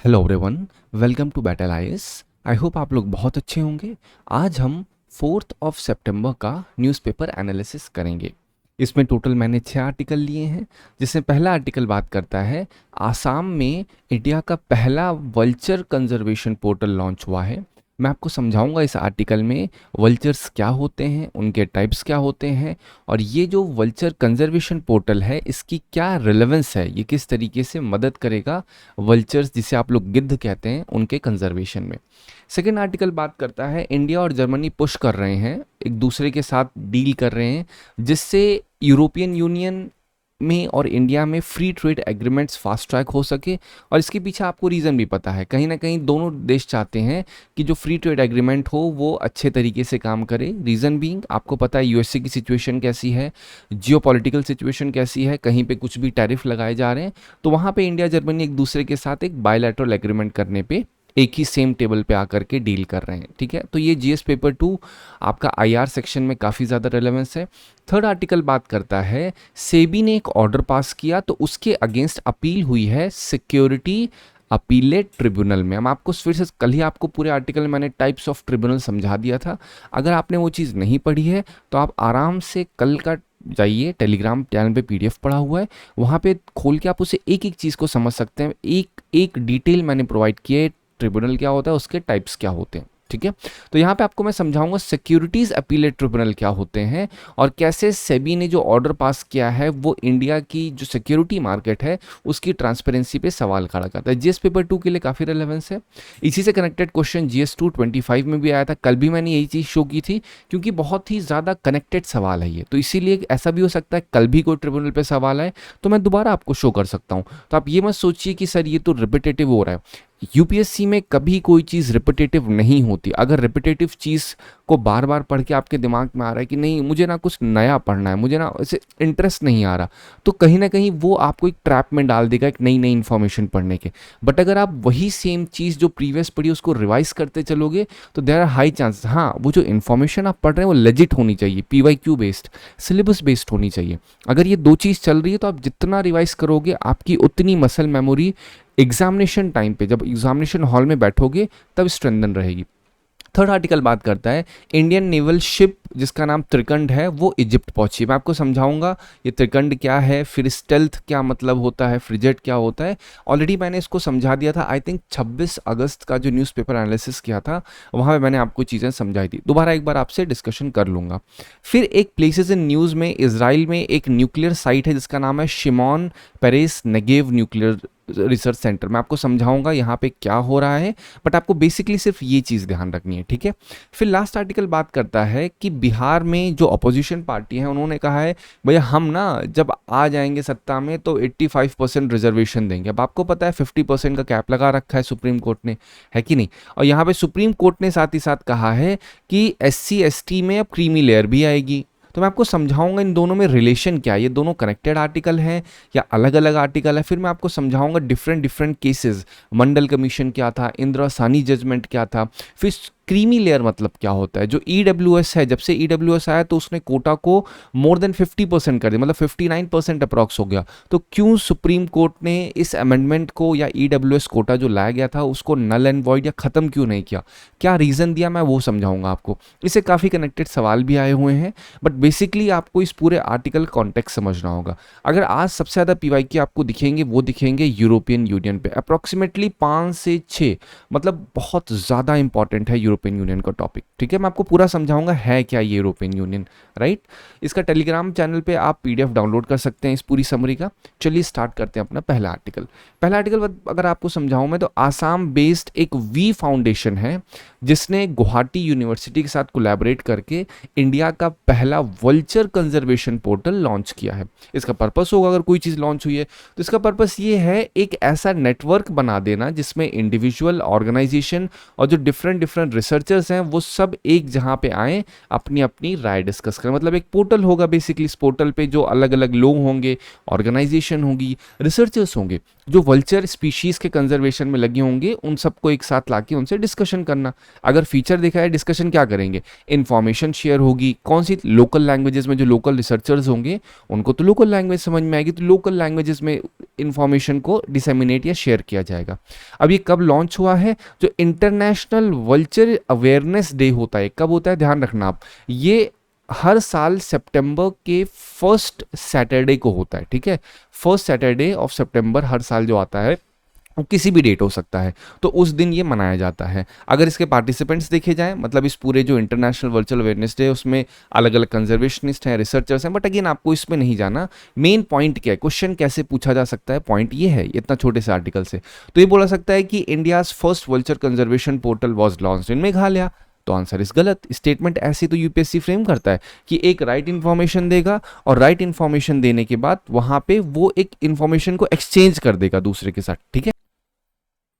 Hello everyone, welcome to battle IAS. I hope आप लोग बहुत अच्छे होंगे। आज हम 4 सितंबर का न्यूज़पेपर एनालिसिस करेंगे। इसमें टोटल मैंने 6 आर्टिकल लिए हैं, जिसमें पहला आर्टिकल बात करता है आसाम में इंडिया का पहला वल्चर कंजर्वेशन पोर्टल लॉन्च हुआ है। मैं आपको समझाऊंगा इस आर्टिकल में वल्चर्स क्या होते हैं, उनके टाइप्स क्या होते हैं, और ये जो वल्चर कंजर्वेशन पोर्टल है इसकी क्या रिलेवेंस है, ये किस तरीके से मदद करेगा वल्चर्स, जिसे आप लोग गिद्ध कहते हैं, उनके कंजर्वेशन में। सेकेंड आर्टिकल बात करता है इंडिया और जर्मनी पुश कर रहे हैं, एक दूसरे के साथ डील कर रहे हैं, जिससे यूरोपियन यूनियन में और इंडिया में free trade agreements fast track हो सके। और इसके पीछे आपको रीज़न भी पता है, कहीं ना कहीं दोनों देश चाहते हैं कि जो फ्री ट्रेड एग्रीमेंट हो वो अच्छे तरीके से काम करे। रीज़न बीइंग आपको पता है यूएसए की सिचुएशन कैसी है, जियोपॉलिटिकल सिचुएशन कैसी है, कहीं पे कुछ भी टैरिफ लगाए जा रहे हैं, तो वहाँ पे इंडिया जर्मनी एक दूसरे के साथ एक बायलैटरल एग्रीमेंट करने पे एक ही सेम टेबल पे आकर के डील कर रहे हैं। ठीक है, तो ये जीएस पेपर 2 आपका आईआर सेक्शन में काफ़ी ज़्यादा रेलेवेंस है। थर्ड आर्टिकल बात करता है सेबी ने एक ऑर्डर पास किया तो उसके अगेंस्ट अपील हुई है सिक्योरिटी अपीलेट ट्रिब्यूनल में। हम आपको फिर से कल ही आपको पूरे आर्टिकल में मैंने टाइप्स ऑफ ट्रिब्यूनल समझा दिया था। अगर आपने वो चीज़ नहीं पढ़ी है तो आप आराम से कल का जाइए, टेलीग्राम चैनल पे पीडीएफ पड़ा हुआ है, वहाँ पे खोल के आप उसे एक एक चीज़ को समझ सकते हैं। एक एक डिटेल मैंने प्रोवाइड किया है, ट्रिब्यूनल क्या होता है, उसके टाइप्स क्या होते हैं। ठीक है, तो यहाँ पे आपको मैं समझाऊंगा सिक्योरिटीज अपीलेट ट्रिब्यूनल क्या होते हैं और कैसे सेबी ने जो ऑर्डर पास किया है वो इंडिया की जो सिक्योरिटी मार्केट है उसकी ट्रांसपेरेंसी पे सवाल खड़ा करता है। जीएस पेपर 2 के लिए काफ़ी रेलेवेंस है। इसी से कनेक्टेड क्वेश्चन जीएस 225 में भी आया था, कल भी मैंने यही चीज़ शो की थी, क्योंकि बहुत ही ज़्यादा कनेक्टेड सवाल है ये, तो इसीलिए ऐसा भी हो सकता है कल भी कोई ट्रिब्यूनल पे सवाल आए तो मैं दोबारा आपको शो कर सकता हूँ। तो आप ये मत सोचिए कि सर ये तो रिपीटेटिव हो रहा है। यूपीएससी में कभी कोई चीज़ रिपीटेटिव नहीं होती। अगर रिपीटेटिव चीज़ को बार बार पढ़ के आपके दिमाग में आ रहा है कि नहीं मुझे ना कुछ नया पढ़ना है, मुझे ना ऐसे इंटरेस्ट नहीं आ रहा, तो कहीं ना कहीं वो आपको एक ट्रैप में डाल देगा एक नई नई इन्फॉर्मेशन पढ़ने के। बट अगर आप वही सेम चीज़ जो प्रीवियस पढ़ी उसको रिवाइज करते चलोगे तो देयर आर हाई चांसेस, हाँ वो जो इन्फॉर्मेशन आप पढ़ रहे हैं वो लेजिट होनी चाहिए, पीवाईक्यू बेस्ड, सिलेबस बेस्ड होनी चाहिए। अगर ये दो चीज़ चल रही है तो आप जितना रिवाइज करोगे आपकी उतनी मसल मेमोरी एग्जामिनेशन टाइम पे, जब एग्जामिनेशन हॉल में बैठोगे तब स्ट्रेंथन रहेगी। थर्ड आर्टिकल बात करता है इंडियन नेवल शिप जिसका नाम त्रिकंड है वो इजिप्ट पहुंची। मैं आपको समझाऊंगा ये त्रिकंड क्या है, फिर स्टेल्थ क्या मतलब होता है, फ्रिजेट क्या होता है। ऑलरेडी मैंने इसको समझा दिया था, आई थिंक 26 अगस्त का जो न्यूज़पेपर एनालिसिस किया था वहाँ पे मैंने आपको चीज़ें समझाई थी। दोबारा एक बार आपसे डिस्कशन कर लूँगा। फिर एक प्लेसेस इन न्यूज़ में इसराइल में एक न्यूक्लियर साइट है जिसका नाम है Shimon Peres Negev nuclear research centre. मैं आपको समझाऊंगा यहाँ पे क्या हो रहा है, बट आपको बेसिकली सिर्फ ये चीज़ ध्यान रखनी है। ठीक है, फिर लास्ट आर्टिकल बात करता है कि बिहार में जो अपोजिशन पार्टी है उन्होंने कहा है भैया हम ना जब आ जाएंगे सत्ता में तो 85% रिजर्वेशन देंगे। अब आपको पता है 50% का कैप लगा रखा है सुप्रीम कोर्ट ने, है कि नहीं। और यहाँ पे सुप्रीम कोर्ट ने साथ ही साथ कहा है कि SC ST में अब क्रीमी लेयर भी आएगी। तो मैं आपको समझाऊंगा इन दोनों में रिलेशन क्या है, ये दोनों कनेक्टेड आर्टिकल हैं या अलग अलग आर्टिकल है। फिर मैं आपको समझाऊंगा डिफरेंट डिफरेंट केसेस, मंडल कमीशन क्या था, इंदिरा सानी जजमेंट क्या था, फिर क्रीमी लेयर मतलब क्या होता है। जो EWS है, जब से EWS आया तो उसने कोटा को मोर देन 50% कर दिया, मतलब 59% अप्रॉक्स हो गया। तो क्यों सुप्रीम कोर्ट ने इस अमेंडमेंट को या EWS कोटा जो लाया गया था उसको नल एंड वॉइड या ख़त्म क्यों नहीं किया, क्या रीज़न दिया, मैं वो समझाऊंगा आपको। इससे काफ़ी कनेक्टेड सवाल भी आए हुए हैं, बट बेसिकली आपको इस पूरे आर्टिकल कॉन्टेक्स्ट समझना होगा। अगर आज सबसे ज़्यादा PYQ आपको दिखेंगे वो दिखेंगे यूरोपियन यूनियन पे, अप्रॉक्सीमेटली 5 से 6, मतलब बहुत ज़्यादा इंपॉर्टेंट है यूरोपियन यूनियन का टॉपिक। ठीक है, मैं आपको पूरा समझाऊंगा है क्या ये यूरोपियन यूनियन, राइट। इसका टेलीग्राम चैनल पे आप PDF डाउनलोड कर सकते हैं इस पूरी समरी का। चलिए स्टार्ट करते हैं अपना पहला आर्टिकल। पहला आर्टिकल अगर आपको समझाऊं मैं तो आसाम बेस्ड एक वी फाउंडेशन है जिसने गुवाहाटी यूनिवर्सिटी के साथ कोलैबोरेट करके इंडिया का पहला वल्चर कंजर्वेशन पोर्टल लॉन्च किया है। इसका पर्पस होगा, अगर कोई चीज़ लॉन्च हुई है तो इसका पर्पस ये है एक ऐसा नेटवर्क बना देना जिसमें इंडिविजुअल, ऑर्गेनाइजेशन और जो डिफरेंट डिफरेंट रिसर्चर्स हैं वो सब एक जहाँ पे आएँ अपनी अपनी राय डिस्कस करें। मतलब एक पोर्टल होगा बेसिकली, इस पोर्टल पे जो अलग अलग लोग होंगे, ऑर्गेनाइजेशन होगी, रिसर्चर्स होंगे जो वल्चर स्पीशीज़ के कंजर्वेशन में लगे होंगे, उन सबको एक साथ लाके उनसे डिस्कशन करना। अगर फीचर देखा है, डिस्कशन क्या करेंगे, इन्फॉर्मेशन शेयर होगी, कौन सी लोकल लोकल लैंग्वेजेस में जो लोकल रिसर्चर्स होंगे उनको तो लोकल लैंग्वेज समझ में आएगी, तो लोकल लैंग्वेजेस में इंफॉर्मेशन को डिसेमिनेट या शेयर किया जाएगा। अब ये कब लॉन्च हुआ है? जो इंटरनेशनल वल्चर अवेयरनेस डे होता है, कब होता है ध्यान रखना आप, ये हर साल सितंबर के फर्स्ट सैटरडे को होता है, ठीक है। फर्स्ट सैटरडे ऑफ सितंबर हर साल जो आता है, वो किसी भी डेट हो सकता है, तो उस दिन ये मनाया जाता है। अगर इसके पार्टिसिपेंट्स देखे जाएं, मतलब इस पूरे जो इंटरनेशनल वर्चुअल अवेयरनेस डे, उसमें अलग अलग कंजर्वेशनिस्ट हैं, रिसर्चर्स हैं, बट अगेन आपको इसमें नहीं जाना। मेन पॉइंट क्या है, क्वेश्चन कैसे पूछा जा सकता है, पॉइंट ये है इतना छोटे से आर्टिकल से। तो ये बोला सकता है कि India's first virtual conservation portal was launched in Meghalaya, तो आंसर इज गलत। स्टेटमेंट ऐसे तो यूपीएससी फ्रेम करता है कि एक राइट इन्फॉर्मेशन देगा और राइट इन्फॉर्मेशन देने के बाद वहां पे वो एक इन्फॉर्मेशन को एक्सचेंज कर देगा दूसरे के साथ, ठीक है।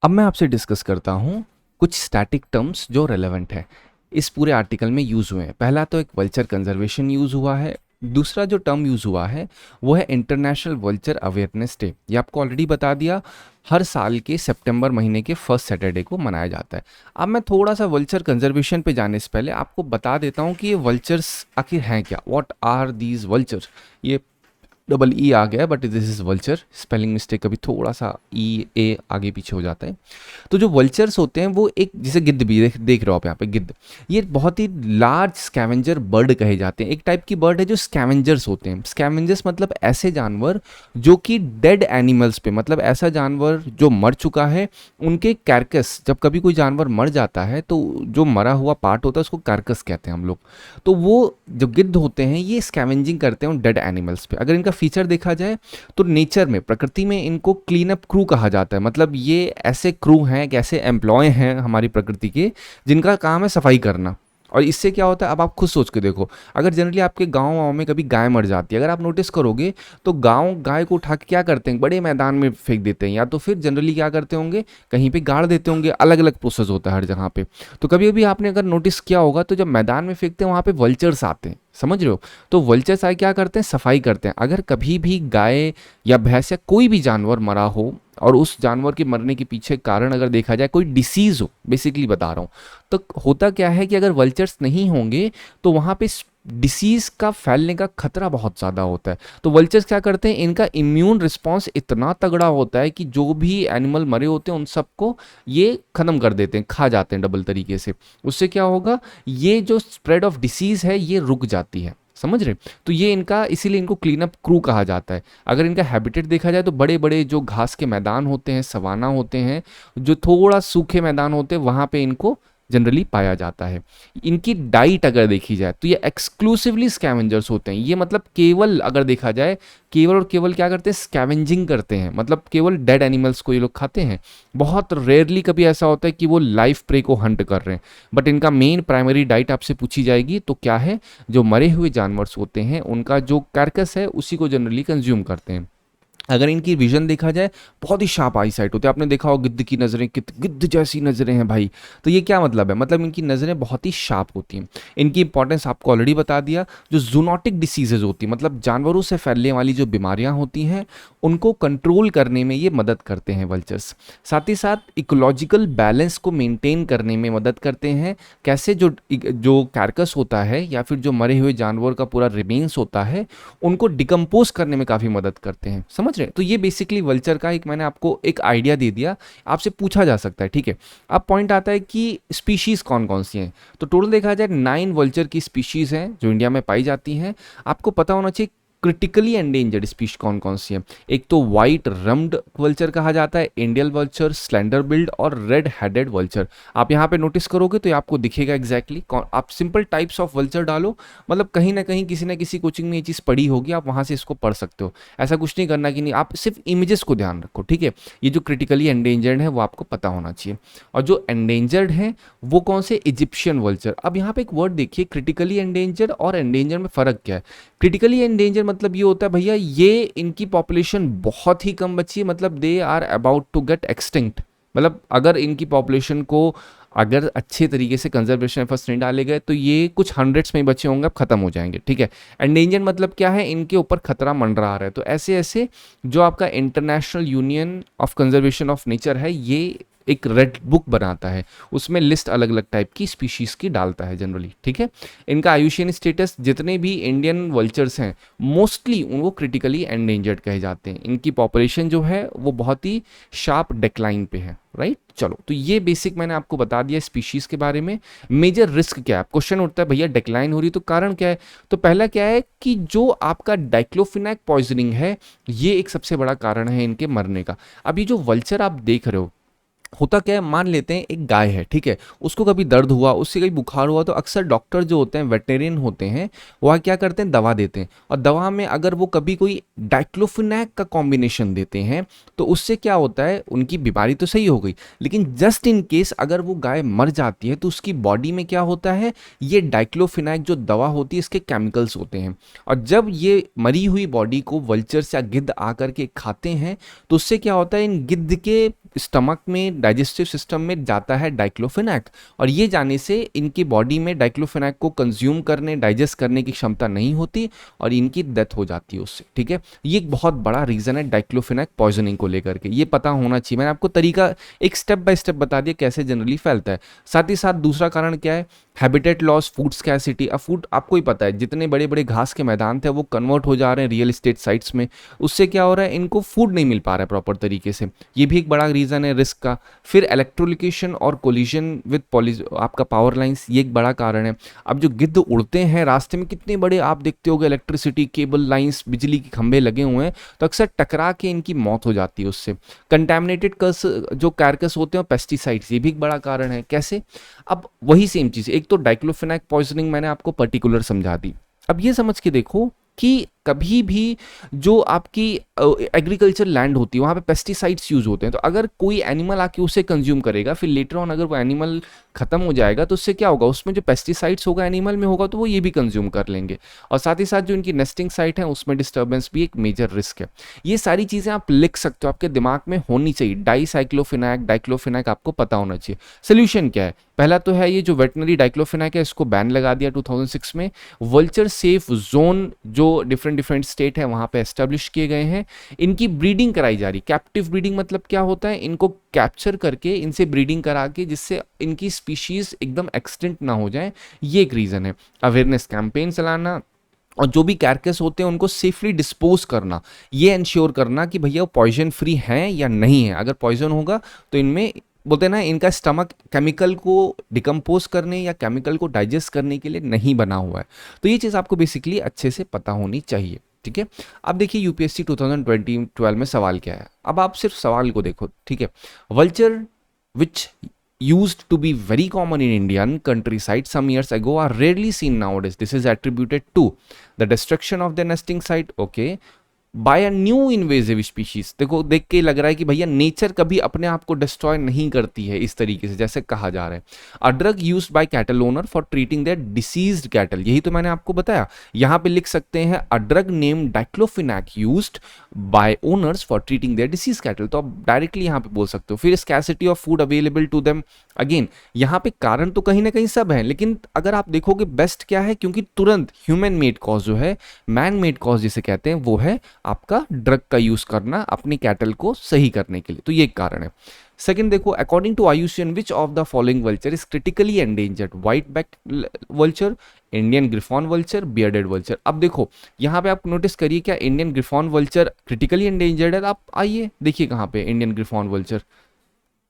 अब मैं आपसे डिस्कस करता हूं कुछ स्टैटिक टर्म्स जो रेलेवेंट है, इस पूरे आर्टिकल में यूज हुए हैं। पहला तो एक वल्चर कंजर्वेशन यूज हुआ है, दूसरा जो टर्म यूज हुआ है वो है इंटरनेशनल वल्चर अवेयरनेस डे। ये आपको ऑलरेडी बता दिया, हर साल के सितंबर महीने के फर्स्ट सैटरडे को मनाया जाता है। अब मैं थोड़ा सा वल्चर कंजर्वेशन पे जाने से पहले आपको बता देता हूँ कि ये वल्चर्स आखिर हैं क्या, व्हाट आर दीज वल्चर्स। ये डबल ई आ गया but this is vulture, spelling mistake कभी थोड़ा सा ई ए आगे पीछे हो जाता है। तो जो वल्चर्स होते हैं वो एक, जैसे गिद्ध भी देख रहे हो आप यहाँ पे, गिद्ध ये बहुत ही लार्ज स्कैवेंजर बर्ड कहे जाते हैं। एक टाइप की बर्ड है जो स्कैवेंजर्स होते हैं। स्कैवेंजर्स मतलब ऐसे जानवर जो कि डेड एनिमल्स पे, मतलब ऐसा जानवर जो मर चुका है उनके कैरकस, जब कभी कोई जानवर मर जाता है तो जो मरा हुआ पार्ट होता है उसको कैरकस कहते हैं हम लोग। तो वो जो गिद्ध होते हैं ये स्कैवेंजिंग करते हैं उन डेड एनिमल्स पे। अगर इनका फीचर देखा जाए तो नेचर में, प्रकृति में इनको क्लीन अप क्रू कहा जाता है। मतलब ये ऐसे क्रू हैं, ऐसे एम्प्लॉय हैं हमारी प्रकृति के जिनका काम है सफाई करना। और इससे क्या होता है, अब आप खुद सोच के देखो, अगर जनरली आपके गाँव में कभी गाय मर जाती है, अगर आप नोटिस करोगे तो गाँव गाय को उठा के क्या करते हैं, बड़े मैदान में फेंक देते हैं, या तो फिर जनरली क्या करते होंगे, कहीं पे गाड़ देते होंगे। अलग अलग प्रोसेस होता है हर जगह पे। तो कभी कभी आपने अगर नोटिस किया होगा तो जब मैदान में फेंकते हैं वहाँ पे वल्चर्स आते हैं, समझ रहे हो। तो वल्चर्स आए क्या करते हैं, सफाई करते हैं। अगर कभी भी गाय या भैंस या कोई भी जानवर मरा हो और उस जानवर के मरने के पीछे कारण अगर देखा जाए कोई डिसीज हो, बेसिकली बता रहा हूँ, तो होता क्या है कि अगर वल्चर्स नहीं होंगे तो वहाँ पे डिसीज का फैलने का खतरा बहुत ज़्यादा होता है। तो वल्चर्स क्या करते हैं, इनका इम्यून रिस्पॉन्स इतना तगड़ा होता है कि जो भी एनिमल मरे होते हैं उन सबको ये ख़त्म कर देते हैं, खा जाते हैं डबल तरीके से। उससे क्या होगा, ये जो स्प्रेड ऑफ डिसीज़ है ये रुक जाती है, समझ रहे। तो ये इनका, इसीलिए इनको क्लीन अप क्रू कहा जाता है। अगर इनका हैबिटेट देखा जाए तो बड़े बड़े जो घास के मैदान होते हैं, सवाना होते हैं, जो थोड़ा सूखे मैदान होते हैं, वहाँ पे इनको जनरली पाया जाता है। इनकी डाइट अगर देखी जाए तो ये एक्सक्लूसिवली स्कैवेंजर्स होते हैं। ये मतलब केवल अगर देखा जाए, केवल और केवल क्या करते हैं, स्कैवेंजिंग करते हैं, मतलब केवल डेड एनिमल्स को ये लोग खाते हैं। बहुत रेयरली कभी ऐसा होता है कि वो लाइफ प्रे को हंट कर रहे हैं, बट इनका मेन प्राइमरी डाइट आपसे पूछी जाएगी तो क्या है, जो मरे हुए जानवर होते हैं उनका जो कार्कस है उसी को जनरली कंज्यूम करते हैं। अगर इनकी विजन देखा जाए, बहुत ही शार्प आई साइट होती है। आपने देखा हो गिद्ध की नज़रें, गिद्ध जैसी नज़रें हैं भाई। तो ये क्या मतलब है, मतलब इनकी नज़रें बहुत ही शार्प होती हैं। इनकी इंपॉर्टेंस आपको ऑलरेडी बता दिया। जो जूनोटिक डिसीजेज होती हैं, मतलब जानवरों से फैलने वाली जो बीमारियां होती हैं उनको कंट्रोल करने में ये मदद करते हैं वल्चर्स। साथ ही साथ इकोलॉजिकल बैलेंस को मेंटेन करने में मदद करते हैं। कैसे, जो कैरकस होता है या फिर जो मरे हुए जानवर का पूरा रिमेन्स होता है उनको डिकम्पोज करने में काफ़ी मदद करते हैं, समझ रहे हैं। तो ये बेसिकली वल्चर का एक, मैंने आपको एक आइडिया दे दिया, आपसे पूछा जा सकता है, ठीक है। अब पॉइंट आता है कि स्पीशीज़ कौन कौन सी हैं। तो टोटल देखा जाए 9 वल्चर की स्पीशीज़ हैं जो इंडिया में पाई जाती हैं। आपको पता होना चाहिए क्रिटिकली एंडेंजर्ड स्पीशीज कौन कौन सी है। एक तो वाइट रम्ड वल्चर कहा जाता है, इंडियन वल्चर, स्लेंडर बिल्ड और रेड हेडेड वल्चर। आप यहाँ पे नोटिस करोगे तो ये आपको दिखेगा एग्जैक्टली आप सिंपल टाइप्स ऑफ वल्चर डालो, मतलब कहीं ना कहीं किसी ना किसी कोचिंग में ये चीज़ पढ़ी होगी, आप वहाँ से इसको पढ़ सकते हो। ऐसा कुछ नहीं करना कि नहीं, आप सिर्फ इमेजेस को ध्यान रखो, ठीक है। ये जो क्रिटिकली एंडेंजर्ड है वो आपको पता होना चाहिए। और जो एंडेंजर्ड है वो कौन से, इजिप्शियन वल्चर। अब यहाँ पे एक वर्ड देखिए, क्रिटिकली एंडेंजर्ड और एंडेंजर में फ़र्क क्या है। क्रिटिकली एंडेंजर मतलब ये होता है भैया ये इनकी पॉपुलेशन बहुत ही कम बची है, मतलब they are about to get extinct. मतलब अगर इनकी पॉपुलेशन को अगर अच्छे तरीके से कंजर्वेशन एफर्ट्स नहीं डाले गए तो ये कुछ हंड्रेड्स में ही बचे होंगे, अब खत्म हो जाएंगे, ठीक है। एंडेंजर मतलब क्या है, इनके ऊपर खतरा मंडरा रहा है। तो ऐसे ऐसे जो आपका international union of conservation of nature है ये एक रेड बुक बनाता है, उसमें लिस्ट अलग अलग टाइप की स्पीशीज़ की डालता है जनरली, ठीक है। इनका आयुशियन स्टेटस, जितने भी इंडियन वल्चर्स हैं मोस्टली उनको क्रिटिकली एंडेंजर्ड कहे जाते हैं। इनकी पॉपुलेशन जो है वो बहुत ही शार्प डिक्लाइन पे है, राइट। चलो, तो ये बेसिक मैंने आपको बता दिया स्पीशीज के बारे में। मेजर रिस्क क्या है, क्वेश्चन उठता है भैया डिक्लाइन हो रही तो कारण क्या है। तो पहला क्या है कि जो आपका डाइक्लोफिनेक पॉइजनिंग है ये एक सबसे बड़ा कारण है इनके मरने का। अब ये जो वल्चर आप देख रहे हो, होता क्या है, मान लेते हैं एक गाय है, ठीक है, उसको कभी दर्द हुआ, उससे कभी बुखार हुआ, तो अक्सर डॉक्टर जो होते हैं वेटेरियन होते हैं, वह क्या करते हैं, दवा देते हैं। और दवा में अगर वो कभी कोई डाइक्लोफिनेक का कॉम्बिनेशन देते हैं तो उससे क्या होता है, उनकी बीमारी तो सही हो गई, लेकिन जस्ट इन केस अगर वो गाय मर जाती है तो उसकी बॉडी में क्या होता है, ये डाइक्लोफिनेक जो दवा होती है इसके केमिकल्स होते हैं। और जब ये मरी हुई बॉडी को वल्चर्स या गिद्ध आकर के खाते हैं तो उससे क्या होता है, इन गिद्ध के स्टमक में, डाइजेस्टिव सिस्टम में जाता है डाइक्लोफिनेक, और ये जाने से इनकी बॉडी में डाइक्लोफिनेक को कंज्यूम करने, डाइजेस्ट करने की क्षमता नहीं होती और इनकी डेथ हो जाती है उससे, ठीक है। ये एक बहुत बड़ा रीजन है डाइक्लोफिनेक पॉइजनिंग को लेकर के, ये पता होना चाहिए। मैंने आपको तरीका एक स्टेप बाय स्टेप बता दिया कैसे जनरली फैलता है। साथ ही साथ दूसरा कारण क्या है, हैबिटेट लॉस, फूड स्कैरसिटी। अब फूड आपको ही पता है, जितने बड़े बड़े घास के मैदान थे वो कन्वर्ट हो जा रहे हैं रियल एस्टेट साइट्स में, उससे क्या हो रहा है, इनको फूड नहीं मिल पा रहा है प्रॉपर तरीके से, ये भी एक बड़ा रीजन है रिस्क का। फिर इलेक्ट्रोलिकेशन और कोलिजन विद आपका पावर लाइंस, ये एक बड़ा कारण है। अब जो गिद्ध उड़ते हैं रास्ते में, कितने बड़े आप देखते होगे इलेक्ट्रिसिटी केबल लाइंस, बिजली के खंभे लगे हुए हैं, तो अक्सर टकरा के इनकी मौत हो जाती है उससे। कंटेमिनेटेड जो कैरकस होते हैं पेस्टिसाइड्स, ये भी एक बड़ा कारण है। कैसे, अब वही सेम चीज, एक तो डाइक्लोफिनेक पॉइजनिंग मैंने आपको पर्टिकुलर समझा दी। अब ये समझ के देखो कि कभी भी जो आपकी एग्रीकल्चर लैंड होती है वहाँ पे पेस्टिसाइड्स यूज होते हैं, तो अगर कोई एनिमल आके उसे कंज्यूम करेगा, फिर लेटर ऑन अगर वो एनिमल खत्म हो जाएगा तो उससे क्या होगा, उसमें जो पेस्टिसाइड्स होगा एनिमल में होगा तो वो ये भी कंज्यूम कर लेंगे, और साथ ही साथ जो इनकी नेस्टिंग साइट है उसमें डिस्टर्बेंस भी एक मेजर रिस्क है। ये सारी चीज़ें आप लिख सकते हो, आपके दिमाग में होनी चाहिए। डाइसाइक्लोफिनैक, डाइक्लोफिनैक आपको पता होना चाहिए। सोल्यूशन क्या है, पहला तो है ये जो वेटनरी डाइक्लोफिनैक है इसको बैन लगा दिया 2006 में। वल्चर सेफ जोन जो डिफरेंट स्टेट है वहां पे एस्टेब्लिश किए गए हैं। इनकी ब्रीडिंग कराई जा रही, कैप्टिव ब्रीडिंग मतलब क्या होता है, इनको कैप्चर करके इनसे ब्रीडिंग करा के जिससे इनकी स्पीशीज एकदम एक्सटिंक्ट ना हो जाए, ये एक रीजन है। अवेयरनेस कैंपेन चलाना, और जो भी कैरकस होते हैं उनको सेफली डिस्पोज करना, ये इंश्योर करना कि भैया वो पॉइजन फ्री हैं या नहीं है। अगर पॉइजन होगा तो इनमें बोलते हैं ना, इनका स्टमक केमिकल को डिकम्पोज करने या केमिकल को डाइजेस्ट करने के लिए नहीं बना हुआ है। तो ये चीज़ आपको बेसिकली अच्छे से पता होनी चाहिए, ठीक है। अब देखिए यूपीएससी 2012 में सवाल क्या है, अब आप सिर्फ सवाल को देखो, ठीक है। Vulture which used to be very common in Indian countryside some years ago are rarely seen nowadays. This is attributed to the destruction of their nesting site, okay, by a new invasive species. देखो, देख के लग रहा है कि भैया nature कभी अपने आप को डिस्ट्रॉय नहीं करती है इस तरीके से जैसे कहा जा रहा है। A drug used by cattle owner for treating their diseased cattle, यही तो मैंने आपको बताया। यहाँ पे लिख सकते हैं a drug name diclofenac used by owners for treating their disease cattle, तो आप डायरेक्टली यहाँ पे बोल सकते हो। फिर scarcity of food available to them, again यहाँ पे कारण तो कहीं ना कहीं सब है, लेकिन अगर आप देखोगे बेस्ट क्या है, क्योंकि तुरंत ह्यूमन मेड कॉज जो है, मैन मेड कॉज जिसे कहते हैं, वो है आपका ड्रग का यूज करना अपनी कैटल को सही करने के लिए, तो ये एक कारण है। सेकंड देखो, according to IUCN which of the following vulture is critically endangered, white back vulture, Indian griffon vulture, bearded vulture. अब देखो यहाँ पे आप नोटिस करिए, क्या Indian griffon vulture critically endangered है? आप आइए देखिए कहाँ पे Indian griffon vulture,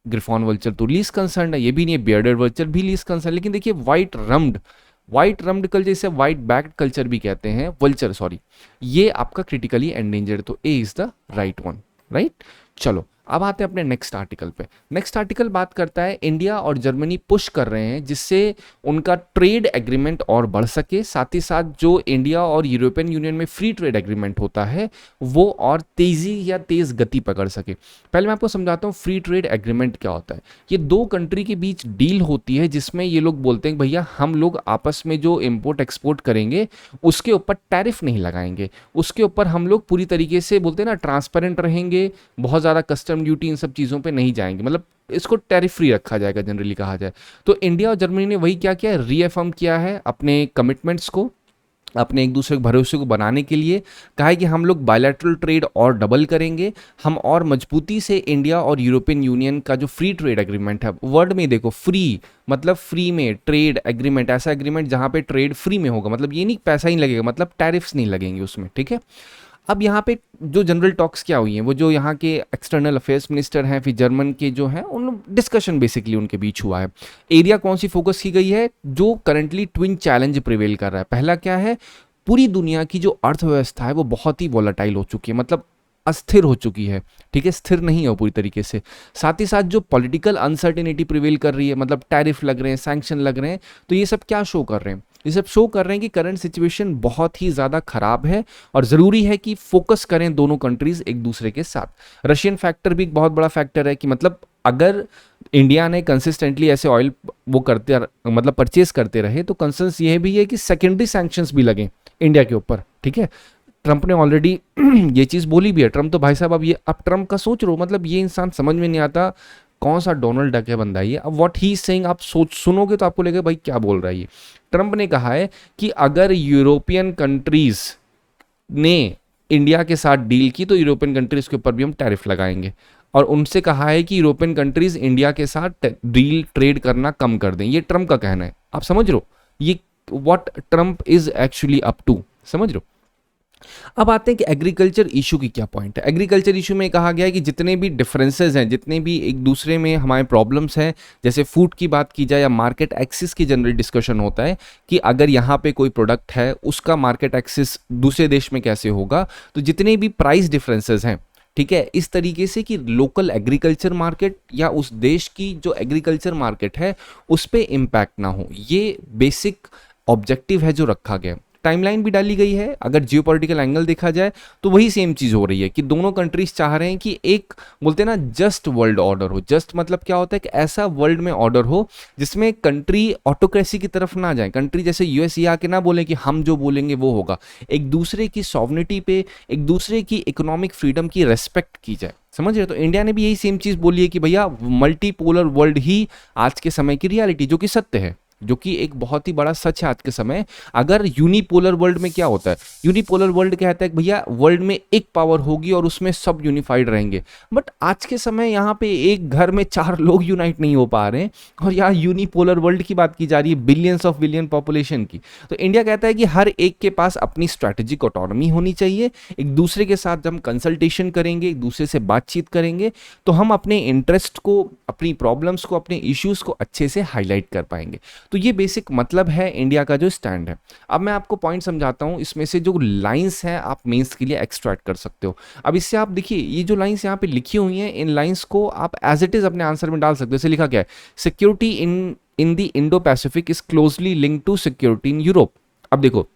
griffon vulture तो लीस्ट कंसर्न है, ये भी नहीं है, बियर्डेड वल्चर भी लीस्ट कंसर्न। लेकिन देखिए व्हाइट रम्ड कल्चर, इसे व्हाइट बैक्ड कल्चर भी कहते हैं, वल्चर सॉरी, ये आपका क्रिटिकली एंडेंजर्ड, तो A is the right one, right. चलो अब आते हैं अपने नेक्स्ट आर्टिकल पे। नेक्स्ट आर्टिकल बात करता है इंडिया और जर्मनी पुश कर रहे हैं जिससे उनका ट्रेड एग्रीमेंट और बढ़ सके, साथ ही साथ जो इंडिया और यूरोपियन यूनियन में फ्री ट्रेड एग्रीमेंट होता है वो और तेजी या तेज गति पकड़ सके। पहले मैं आपको समझाता हूँ फ्री ट्रेड एग्रीमेंट क्या होता है। ये दो कंट्री के बीच डील होती है जिसमें ये लोग बोलते हैं भैया हम लोग आपस में जो इम्पोर्ट एक्सपोर्ट करेंगे उसके ऊपर टैरिफ नहीं लगाएंगे, उसके ऊपर हम लोग पूरी तरीके से बोलते हैं ना ट्रांसपेरेंट रहेंगे, बहुत ज़्यादा कस्टम ड्यूटी इन सब चीज़ों पे नहीं जाएंगे, मतलब इसको टैरिफ फ्री रखा जाएगा जनरली कहा जाए। तो इंडिया और जर्मनी ने वही क्या किया है, रीअफर्म किया है अपने कमिटमेंट्स को, अपने एक दूसरे के भरोसे को बनाने के लिए कहा है कि हम लोग बायलैटरल ट्रेड और डबल करेंगे, हम और मजबूती से इंडिया और यूरोपियन यूनियन का जो फ्री ट्रेड एग्रीमेंट है, वर्ड में देखो फ्री मतलब फ्री में ट्रेड एग्रीमेंट, ऐसा एग्रीमेंट जहां पे ट्रेड फ्री में होगा, मतलब ये नहीं पैसा ही लगेगा, मतलब टैरिफ्स नहीं लगेंगे उसमें, ठीक है। अब यहाँ पे जो जनरल टॉक्स क्या हुई हैं, वो जो यहाँ के एक्सटर्नल अफेयर्स मिनिस्टर हैं फिर जर्मन के जो हैं, उन डिस्कशन बेसिकली उनके बीच हुआ है। एरिया कौन सी फोकस की गई है, जो करंटली ट्विन चैलेंज प्रिवेल कर रहा है। पहला क्या है, पूरी दुनिया की जो अर्थव्यवस्था है वो बहुत ही वॉलेटाइल हो चुकी है, मतलब अस्थिर हो चुकी है, ठीक है, स्थिर नहीं है वो पूरी तरीके से। साथ ही साथ जो पॉलिटिकल अनसर्टेनिटी प्रिवेल कर रही है, मतलब टैरिफ लग रहे हैं, सैंक्शन लग रहे हैं, तो ये सब क्या शो कर रहे हैं, ये सब शो कर रहे हैं कि करंट सिचुएशन बहुत ही ज़्यादा खराब है और ज़रूरी है कि फोकस करें दोनों कंट्रीज एक दूसरे के साथ। रशियन फैक्टर भी एक बहुत बड़ा फैक्टर है कि मतलब अगर इंडिया ने कंसिस्टेंटली ऐसे ऑयल वो करते मतलब परचेज करते रहे तो कंसर्न्स ये भी है कि सेकेंडरी सैंक्शंस भी लगें इंडिया के ऊपर, ठीक है। ट्रंप ने ऑलरेडी ये चीज़ बोली भी है। ट्रंप तो भाई साहब अब ट्रंप का सोच रहे हो, मतलब ये इंसान समझ में नहीं आता कौन सा डोनाल्ड डक है बंदा ये। अब व्हाट ही सेइंग आप सुनोगे तो आपको लगेगा भाई क्या बोल रहा है ये। ट्रंप ने कहा है कि अगर यूरोपियन कंट्रीज ने इंडिया के साथ डील की तो यूरोपियन कंट्रीज के ऊपर भी हम टैरिफ लगाएंगे, और उनसे कहा है कि यूरोपियन कंट्रीज इंडिया के साथ डील ट्रेड करना कम कर दें। ये ट्रंप का कहना है, आप समझ रहे हो ये what Trump is actually up to, समझ रहे हो। अब आते हैं कि एग्रीकल्चर इशू की क्या पॉइंट है। एग्रीकल्चर इशू में कहा गया है कि जितने भी डिफरेंसेस हैं, जितने भी एक दूसरे में हमारे प्रॉब्लम्स हैं, जैसे फूड की बात की जाए या मार्केट एक्सेस की जनरल डिस्कशन होता है कि अगर यहाँ पे कोई प्रोडक्ट है उसका मार्केट एक्सेस दूसरे देश में कैसे होगा, तो जितने भी प्राइस डिफरेंसेस हैं, ठीक है, इस तरीके से कि लोकल एग्रीकल्चर मार्केट या उस देश की जो एग्रीकल्चर मार्केट है उस पर इम्पैक्ट ना हो, ये बेसिक ऑब्जेक्टिव है जो रखा गया। टाइमलाइन भी डाली गई है। अगर जियोपॉलिटिकल एंगल देखा जाए तो वही सेम चीज हो रही है कि दोनों कंट्रीज चाह रहे हैं कि एक बोलते हैं ना जस्ट वर्ल्ड ऑर्डर हो। जस्ट मतलब क्या होता है कि ऐसा वर्ल्ड में ऑर्डर हो जिसमें कंट्री ऑटोक्रेसी की तरफ ना जाए, कंट्री जैसे यूएस ये आके ना बोले कि हम जो बोलेंगे वो होगा। एक दूसरे की सॉवरेनिटी पे, एक दूसरे की इकोनॉमिक फ्रीडम की रेस्पेक्ट की जाए, समझ रहे हो। तो इंडिया ने भी यही सेम चीज बोली है कि भैया मल्टीपोलर वर्ल्ड ही आज के समय की रियलिटी, जो कि सत्य है, जो कि एक बहुत ही बड़ा सच है आज के समय। अगर यूनिपोलर वर्ल्ड में क्या होता है, यूनिपोलर वर्ल्ड कहता है कि भैया वर्ल्ड में एक पावर होगी और उसमें सब यूनिफाइड रहेंगे, बट आज के समय यहाँ पे एक घर में 4 लोग यूनाइट नहीं हो पा रहे हैं और यहाँ यूनिपोलर वर्ल्ड की बात की जा रही है, बिलियंस ऑफ बिलियन पॉपुलेशन की। तो इंडिया कहता है कि हर एक के पास अपनी स्ट्रैटेजिक ऑटोनॉमी होनी चाहिए। एक दूसरे के साथ जब हम कंसल्टेशन करेंगे, एक दूसरे से बातचीत करेंगे, तो हम अपने इंटरेस्ट को, अपनी प्रॉब्लम्स को, अपने इश्यूज को अच्छे से हाईलाइट कर पाएंगे। तो ये बेसिक मतलब है इंडिया का जो स्टैंड है। अब मैं आपको पॉइंट समझाता हूं, इसमें से जो लाइंस हैं आप मेंस के लिए एक्सट्रैक्ट कर सकते हो। अब इससे आप देखिए, ये जो लाइंस यहाँ पे लिखी हुई हैं, इन लाइंस को आप एज इट इज अपने आंसर में डाल सकते हो। इसे लिखा क्या है, security in the Indo Pacific is closely linked to security in Europe. अब देखो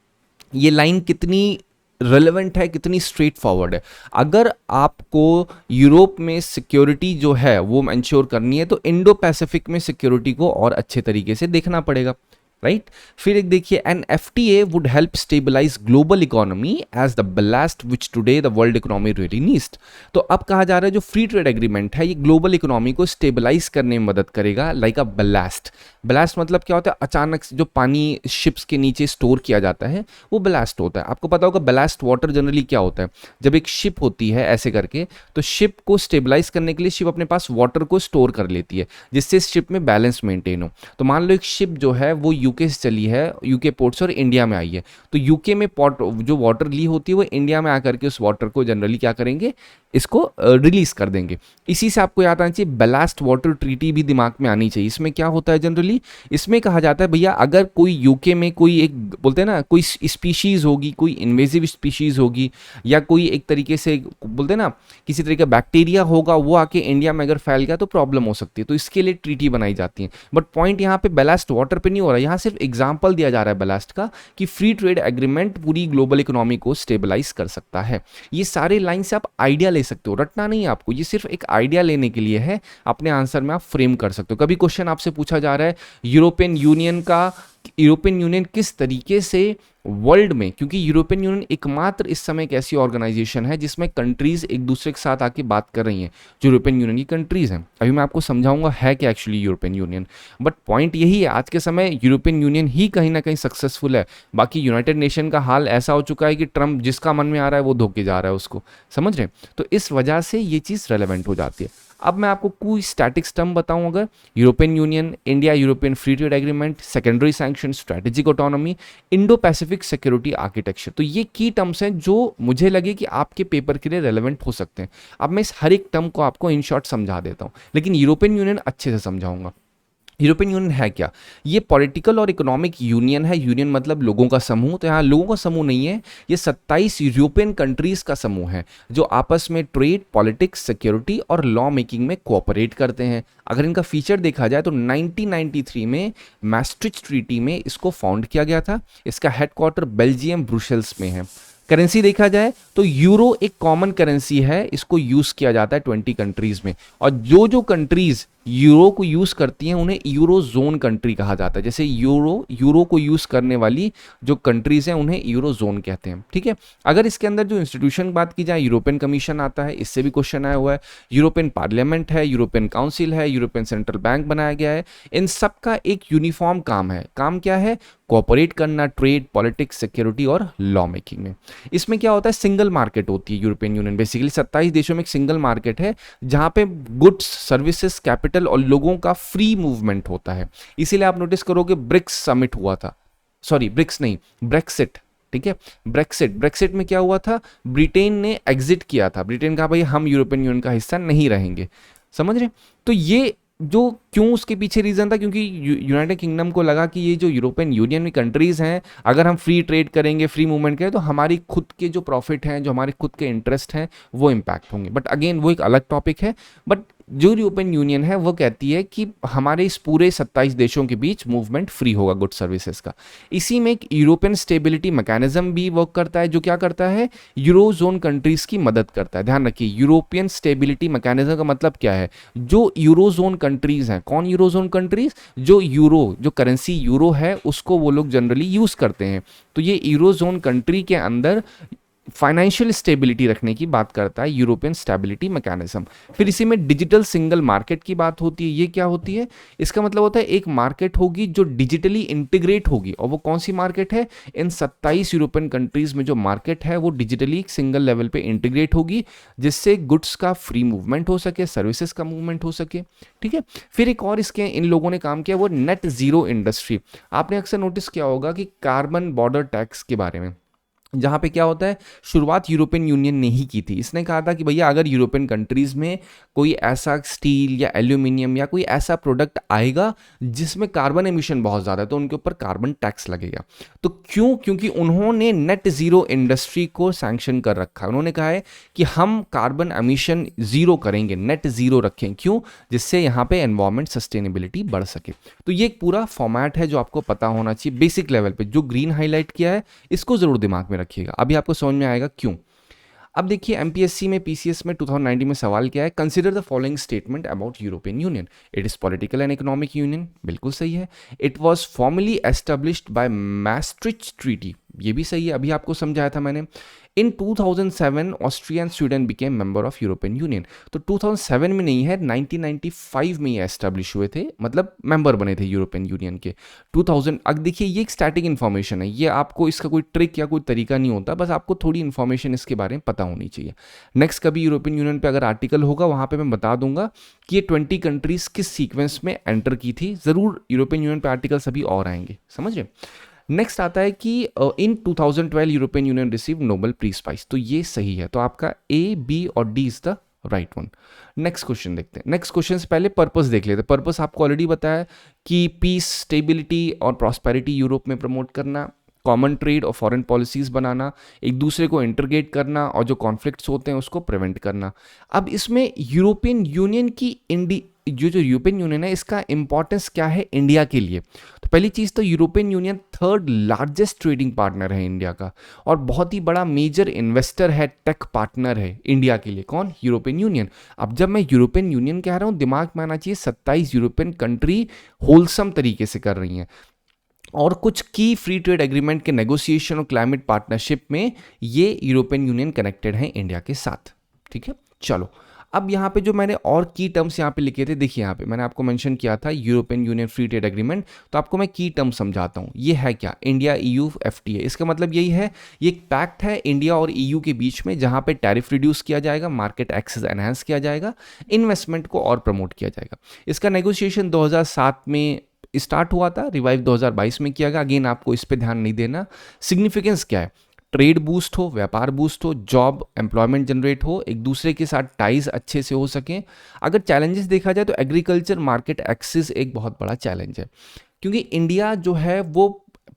ये लाइन कितनी रेलेवेंट है, कितनी स्ट्रेट फॉरवर्ड है। अगर आपको यूरोप में सिक्योरिटी जो है वो इंश्योर करनी है तो इंडो पैसिफिक में सिक्योरिटी को और अच्छे तरीके से देखना पड़ेगा, राइट। फिर एक देखिए, an FTA would help stabilise global economy as the ballast which today the world economy really needs. तो अब कहा जा रहा है जो फ्री ट्रेड एग्रीमेंट है ये ग्लोबल इकोनॉमी को स्टेबलाइज करने में मदद करेगा, लाइक अ बलास्ट। बलास्ट मतलब क्या होता है, अचानक से जो पानी शिप्स के नीचे स्टोर किया जाता है वो बलास्ट होता है। आपको पता होगा बलास्ट वाटर जनरली क्या होता है, जब एक शिप होती है ऐसे करके, तो शिप को स्टेबलाइज करने के लिए शिप अपने पास वाटर को स्टोर कर लेती है जिससे शिप में बैलेंस मेंटेन हो। तो मान लो एक शिप जो है वो यूके से चली है, यूके पोर्ट से, और इंडिया में आई है, तो यूके में पोर्ट जो वाटर ली होती है वो इंडिया में आकर के उस वाटर को जनरली क्या करेंगे, इसको रिलीज कर देंगे। इसी से आपको याद आना चाहिए बैलास्ट वाटर ट्रीटी भी दिमाग में आनी चाहिए। इसमें क्या होता है जनरली, इसमें कहा जाता है भैया अगर कोई यूके में कोई एक बोलते हैं ना कोई स्पीशीज होगी, कोई इन्वेजिव स्पीशीज होगी, या कोई एक तरीके से बोलते हैं ना किसी तरीके का बैक्टीरिया होगा, वो आके इंडिया में अगर फैल गया तो प्रॉब्लम हो सकती है, तो इसके लिए ट्रीटी बनाई जाती है। बट पॉइंट यहाँ पे बैलास्ट वाटर पे नहीं हो रहा, यहाँ सिर्फ एग्जाम्पल दिया जा रहा है बैलास्ट का कि फ्री ट्रेड एग्रीमेंट पूरी ग्लोबल इकोनॉमी को स्टेबलाइज कर सकता है। ये सारे लाइन से आप आइडिया ले सकते हो, रटना नहीं है आपको, ये सिर्फ एक आइडिया लेने के लिए है, अपने आंसर में आप फ्रेम कर सकते हो। कभी क्वेश्चन आपसे पूछा जा रहा है यूरोपियन यूनियन का यूरोपियन यूनियन किस तरीके से वर्ल्ड में, क्योंकि यूरोपियन यूनियन एकमात्र इस समय एक ऐसी ऑर्गेनाइजेशन है जिसमें कंट्रीज एक दूसरे के साथ आके बात कर रही हैं, जो यूरोपियन यूनियन की कंट्रीज हैं। अभी मैं आपको समझाऊंगा है क्या actually European union, but point यही है आज के समय यूरोपियन यूनियन ही कहीं ना कहीं सक्सेसफुल है। बाकी यूनाइटेड नेशन का हाल ऐसा हो चुका है कि ट्रम्प जिसका मन में आ रहा है वो धोके जा रहा है उसको, समझ रहे हैं? तो इस वजह से ये चीज़ रेलेवेंट हो जाती है। अब मैं आपको कोई स्टैटिक्स टर्म बताऊं, अगर European union, India European free trade agreement, secondary sanction, strategic autonomy, Indo Pacific security architecture, तो ये की टर्म्स हैं जो मुझे लगे कि आपके पेपर के लिए रेलेवेंट हो सकते हैं। अब मैं इस हर एक टर्म को आपको इन शॉर्ट समझा देता हूं, लेकिन यूरोपियन यूनियन अच्छे से समझाऊंगा। यूरोपियन यूनियन है क्या? ये पॉलिटिकल और इकोनॉमिक यूनियन है। यूनियन मतलब लोगों का समूह, तो यहाँ लोगों का समूह नहीं है, ये 27 यूरोपियन कंट्रीज का समूह है जो आपस में ट्रेड, पॉलिटिक्स, सिक्योरिटी और लॉ मेकिंग में कोऑपरेट करते हैं। अगर इनका फीचर देखा जाए तो 1993 में मैस्ट्रिच ट्रीटी में इसको फाउंड किया गया था। इसका हेडक्वार्टर बेल्जियम ब्रुसेल्स में है। करेंसी देखा जाए तो यूरो एक कॉमन करेंसी है, इसको यूज किया जाता है 20 कंट्रीज में, और जो जो कंट्रीज यूरो को यूज करती हैं उन्हें यूरो जोन कंट्री कहा जाता है। जैसे यूरो को यूज करने वाली जो कंट्रीज हैं उन्हें यूरो जोन कहते हैं, ठीक है। अगर इसके अंदर जो इंस्टीट्यूशन की बात की जाए, यूरोपियन कमीशन आता है, इससे भी क्वेश्चन आया हुआ है, यूरोपियन पार्लियामेंट है, यूरोपियन काउंसिल है, यूरोपियन सेंट्रल बैंक बनाया गया है। इन सब का एक यूनिफॉर्म काम है। काम क्या है? कोऑपरेट करना ट्रेड, पॉलिटिक्स, सिक्योरिटी और लॉ मेकिंग में। इसमें क्या होता है? सिंगल मार्केट होती है यूरोपियन यूनियन। बेसिकली 27 देशों में एक सिंगल मार्केट है जहां पे गुड्स, सर्विसेज, कैपिटल और लोगों का फ्री मूवमेंट होता है। इसीलिए आप नोटिस करोगे ब्रिक्स समिट हुआ था, सॉरी ब्रिक्स नहीं, ब्रेक्सिट, ठीक है। ब्रेक्सिट में क्या हुआ था? ब्रिटेन ने एग्जिट किया था। ब्रिटेन कहा भाई हम यूरोपियन यूनियन का हिस्सा नहीं रहेंगे, समझ रहे? तो ये जो क्यों उसके पीछे रीजन था, क्योंकि यूनाइटेड किंगडम को लगा कि ये जो यूरोपियन यूनियन में कंट्रीज हैं, अगर हम फ्री ट्रेड करेंगे, फ्री मूवमेंट करें, तो हमारी खुद के जो प्रॉफिट हैं, जो हमारे खुद के इंटरेस्ट हैं, वो इम्पैक्ट होंगे। बट अगेन वो एक अलग टॉपिक है। बट जो यूरोपियन यूनियन है वो कहती है कि हमारे इस पूरे 27 देशों के बीच मूवमेंट फ्री होगा गुड सर्विसेज का। इसी में एक यूरोपियन स्टेबिलिटी मैकेनिज्म भी वर्क करता है, जो क्या करता है? यूरो जोन कंट्रीज की मदद करता है। ध्यान रखिए, यूरोपियन स्टेबिलिटी मैकेनिज्म का मतलब क्या है? जो यूरो जोन कंट्रीज हैं, कौन यूरो जोन कंट्रीज? जो करेंसी यूरो है उसको वो लोग जनरली यूज करते हैं। तो ये यूरो जोन कंट्री के अंदर फाइनेंशियल स्टेबिलिटी रखने की बात करता है यूरोपियन स्टेबिलिटी मैकेनिज्म। फिर इसी में डिजिटल सिंगल मार्केट की बात होती है। ये क्या होती है? इसका मतलब होता है एक मार्केट होगी जो डिजिटली इंटीग्रेट होगी, और वो कौन सी मार्केट है? इन 27 यूरोपियन कंट्रीज में जो मार्केट है वो डिजिटली सिंगल लेवल पे इंटीग्रेट होगी, जिससे गुड्स का फ्री मूवमेंट हो सके, सर्विसेज का मूवमेंट हो सके, ठीक है। फिर एक और इसके इन लोगों ने काम किया, वो नेट जीरो इंडस्ट्री। आपने अक्सर नोटिस किया होगा कि कार्बन बॉर्डर टैक्स के बारे में, जहाँ पे क्या होता है, शुरुआत यूरोपियन यूनियन ने ही की थी। इसने कहा था कि भैया अगर यूरोपियन कंट्रीज़ में कोई ऐसा स्टील या एल्यूमिनियम या कोई ऐसा प्रोडक्ट आएगा जिसमें कार्बन एमिशन बहुत ज़्यादा है, तो उनके ऊपर कार्बन टैक्स लगेगा। तो क्यों? क्योंकि उन्होंने नेट ज़ीरो इंडस्ट्री को सैंक्शन कर रखा है। उन्होंने कहा है कि हम कार्बन एमिशन ज़ीरो करेंगे, नेट ज़ीरो रखें। क्यों? जिससे यहाँ पे एनवायरमेंट सस्टेनेबिलिटी बढ़ सके। तो ये एक पूरा फॉर्मेट है जो आपको पता होना चाहिए बेसिक लेवल पे। जो ग्रीन हाईलाइट किया है इसको ज़रूर दिमाग में रखिएगा, अभी आपको समझ में आएगा क्यों। अब देखिए एमपीएससी में, पीसीएस में 2019 में सवाल क्या है? Consider the following statement about European Union. It is political and economic union, बिल्कुल सही है। It was formally established by Maastricht treaty, ये भी सही है, अभी आपको समझाया था मैंने। In 2007 Austria and Sweden became member of European Union. तो 2007 में नहीं है, 1995 में ये एस्टेब्लिश हुए थे, मतलब मेंबर बने थे यूरोपियन यूनियन के। 2000, अब देखिए ये एक स्टैटिक इन्फॉर्मेशन है, ये आपको इसका कोई ट्रिक या कोई तरीका नहीं होता, बस आपको थोड़ी इन्फॉर्मेशन इसके बारे में पता होनी चाहिए। नेक्स्ट कभी यूरोपियन यूनियन पे अगर आर्टिकल होगा वहाँ पे मैं बता दूंगा कि ये 20 कंट्रीज किस सीक्वेंस में एंटर की थी। ज़रूर यूरोपियन यूनियन पे आर्टिकल सभी और आएंगे, समझ रहे। नेक्स्ट आता है कि in 2012 European Union receive Nobel peace prize, तो ये सही है। तो आपका ए, बी और D is the right one. Next question देखते हैं। नेक्स्ट क्वेश्चन से पहले पर्पस देख लेते हैं। पर्पस आपको ऑलरेडी बताया कि पीस, स्टेबिलिटी और प्रॉस्पेरिटी यूरोप में प्रमोट करना, कॉमन ट्रेड और फॉरेन पॉलिसीज बनाना, एक दूसरे को इंटरगेट करना और जो कॉन्फ्लिक्ट्स होते हैं उसको प्रिवेंट करना। अब इसमें यूरोपियन यूनियन की जो यूरोपियन यूनियन है इसका इंपॉर्टेंस क्या है इंडिया के लिए? तो पहली चीज तो European union third largest trading partner है इंडिया का, और बहुत ही बड़ा मेजर इन्वेस्टर है, टेक पार्टनर है इंडिया के लिए। कौन? European union. अब जब मैं यूरोपियन यूनियन कह रहा हूं, दिमाग में आना चाहिए 27 यूरोपियन कंट्री होलसम तरीके से कर रही हैं। और कुछ की फ्री ट्रेड एग्रीमेंट के नेगोशिएशन और क्लाइमेट पार्टनरशिप में ये यूरोपियन यूनियन कनेक्टेड है इंडिया के साथ। ठीक है, चलो अब यहाँ पे जो मैंने और की टर्म्स यहाँ पे लिखे थे, देखिए यहाँ पे मैंने आपको मेंशन किया था European union free trade agreement, तो आपको मैं की टर्म समझाता हूँ। ये है क्या, इंडिया ईयू एफटीए। इसका मतलब यही है, ये एक पैक्ट है इंडिया और ईयू के बीच में, जहाँ पे टैरिफ रिड्यूस किया जाएगा, मार्केट एक्सेस एनहांस किया जाएगा, इन्वेस्टमेंट को और प्रमोट किया जाएगा। इसका नेगोशिएशन 2007 में स्टार्ट हुआ था, रिवाइव 2022 में किया गया। अगेन आपको इस पे ध्यान नहीं देना। सिग्निफिकेंस क्या है, ट्रेड बूस्ट हो, व्यापार बूस्ट हो, जॉब एम्प्लॉयमेंट जनरेट हो, एक दूसरे के साथ टाइज अच्छे से हो सकें। अगर चैलेंजेस देखा जाए तो एग्रीकल्चर मार्केट एक्सेस एक बहुत बड़ा चैलेंज है, क्योंकि इंडिया जो है वो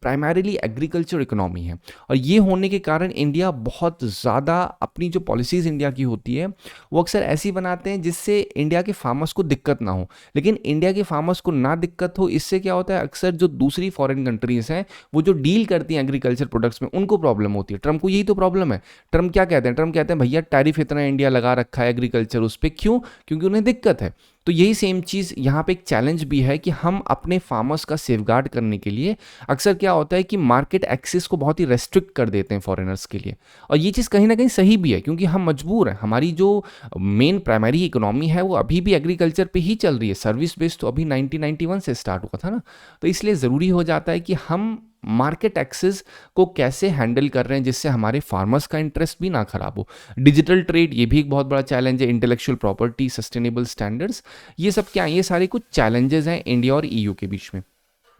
प्राइमरीली एग्रीकल्चर इकोनॉमी है, और ये होने के कारण इंडिया बहुत ज़्यादा अपनी जो पॉलिसीज़ इंडिया की होती है वो अक्सर ऐसी बनाते हैं जिससे इंडिया के फार्मर्स को दिक्कत ना हो। लेकिन इंडिया के फार्मर्स को ना दिक्कत हो, इससे क्या होता है, अक्सर जो दूसरी फॉरेन कंट्रीज़ हैं वो जो डील करती हैं एग्रीकल्चर प्रोडक्ट्स में, उनको प्रॉब्लम होती है। ट्रम्प को यही तो प्रॉब्लम है। ट्रम्प क्या कहते हैं, ट्रम्प कहते हैं भैया टैरिफ इतना इंडिया लगा रखा है एग्रीकल्चर उस पर, क्यों, क्योंकि उन्हें दिक्कत है। तो यही सेम चीज़ यहाँ पे एक चैलेंज भी है कि हम अपने फार्मर्स का सेफगार्ड करने के लिए अक्सर क्या होता है कि मार्केट एक्सेस को बहुत ही रेस्ट्रिक्ट कर देते हैं फॉरेनर्स के लिए। और ये चीज़ कहीं ना कहीं सही भी है, क्योंकि हम मजबूर हैं। हमारी जो मेन प्राइमरी इकोनॉमी है वो अभी भी एग्रीकल्चर पे ही चल रही है। सर्विस बेस्ड तो अभी 1991 से स्टार्ट हुआ था ना, तो इसलिए ज़रूरी हो जाता है कि हम मार्केट एक्सेस को कैसे हैंडल कर रहे हैं जिससे हमारे फार्मर्स का इंटरेस्ट भी ना खराब हो। डिजिटल ट्रेड ये भी एक बहुत बड़ा चैलेंज है, इंटेलेक्चुअल प्रॉपर्टी, सस्टेनेबल स्टैंडर्ड्स, ये सब क्या है, ये सारे कुछ चैलेंजेस हैं इंडिया और ईयू के बीच में।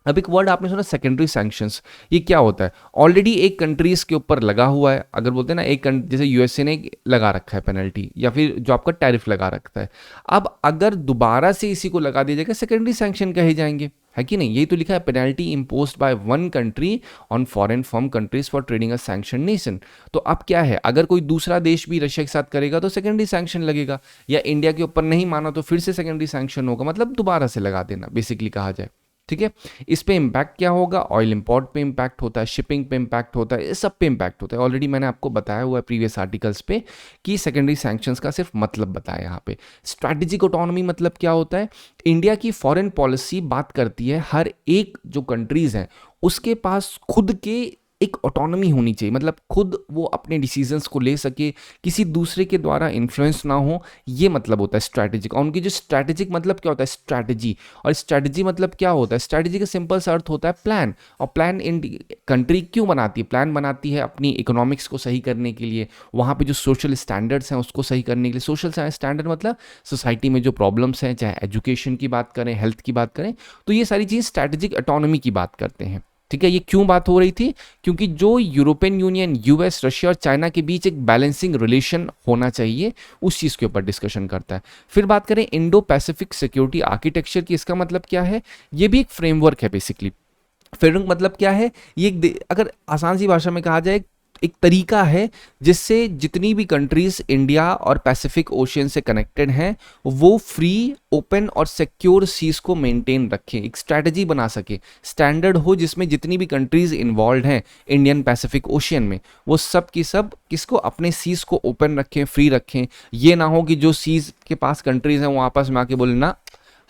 अब एक वर्ड आपने सुना सेकेंडरी सैंक्शंस, ये क्या होता है, ऑलरेडी एक कंट्रीज के ऊपर लगा हुआ है। अगर बोलते हैं ना एक जैसे यूएसए ने लगा रखा है पेनल्टी, या फिर जो आपका टैरिफ लगा रखता है, अब अगर दोबारा से इसी को लगा दिया जाएगा, सेकेंडरी सैंक्शन कहे जाएंगे, है कि नहीं। यही तो लिखा है, penalty imposed by one country on foreign firm countries for trading a sanction nation. तो अब क्या है, अगर कोई दूसरा देश भी रशिया के साथ करेगा तो सेकेंडरी सैंक्शन लगेगा, या इंडिया के ऊपर नहीं माना तो फिर से सेकेंडरी सैंक्शन होगा, मतलब दोबारा से लगा देना बेसिकली कहा जाए। ठीक है, इस पे इम्पैक्ट क्या होगा, ऑयल इंपोर्ट पे इम्पैक्ट होता है, शिपिंग पे इम्पैक्ट होता है, इस सब पे इम्पैक्ट होता है। ऑलरेडी मैंने आपको बताया हुआ है प्रीवियस आर्टिकल्स पे कि सेकेंडरी सैंक्शंस का सिर्फ मतलब बताया यहाँ पे। स्ट्रैटेजिक ऑटोनॉमी मतलब क्या होता है, इंडिया की फॉरेन पॉलिसी बात करती है हर एक जो कंट्रीज हैं उसके पास खुद के एक ऑटोनॉमी होनी चाहिए, मतलब खुद वो अपने डिसीजंस को ले सके, किसी दूसरे के द्वारा इन्फ्लुएंस ना हो, ये मतलब होता है स्ट्रैटेजिक। और उनकी जो स्ट्रैटेजिक मतलब क्या होता है, स्ट्रैटेजी। और स्ट्रैटेजी मतलब क्या होता है, स्ट्रैटेजी का सिंपल सा अर्थ होता है प्लान। और प्लान कंट्री क्यों बनाती है, प्लान बनाती है अपनी इकोनॉमिक्स को सही करने के लिए, वहाँ पे जो सोशल स्टैंडर्ड्स हैं उसको सही करने के लिए। सोशल स्टैंडर्ड मतलब सोसाइटी में जो प्रॉब्लम्स हैं, चाहे एजुकेशन की बात करें, हेल्थ की बात करें, तो ये सारी चीज़ स्ट्रैटेजिक ऑटोनॉमी की बात करते हैं। ठीक है, ये क्यों बात हो रही थी, क्योंकि जो यूरोपियन यूनियन, यूएस, रशिया और चाइना के बीच एक बैलेंसिंग रिलेशन होना चाहिए, उस चीज़ के ऊपर डिस्कशन करता है। फिर बात करें इंडो पैसिफिक सिक्योरिटी आर्किटेक्चर की, इसका मतलब क्या है, ये भी एक फ्रेमवर्क है बेसिकली। फ्रेमवर्क मतलब क्या है, ये अगर आसान सी भाषा में कहा जाए, एक तरीका है जिससे जितनी भी कंट्रीज इंडिया और पैसिफिक ओशियन से कनेक्टेड हैं वो फ्री, ओपन और सिक्योर सीज को मेंटेन रखें, एक स्ट्रैटेजी बना सके, स्टैंडर्ड हो जिसमें जितनी भी कंट्रीज इन्वॉल्व हैं इंडियन पैसिफिक ओशियन में, वो सब की सब किसको, अपने सीज को ओपन रखें, फ्री रखें। ये ना हो कि जो सीज के पास कंट्रीज हैं वो आपस में आके बोले ना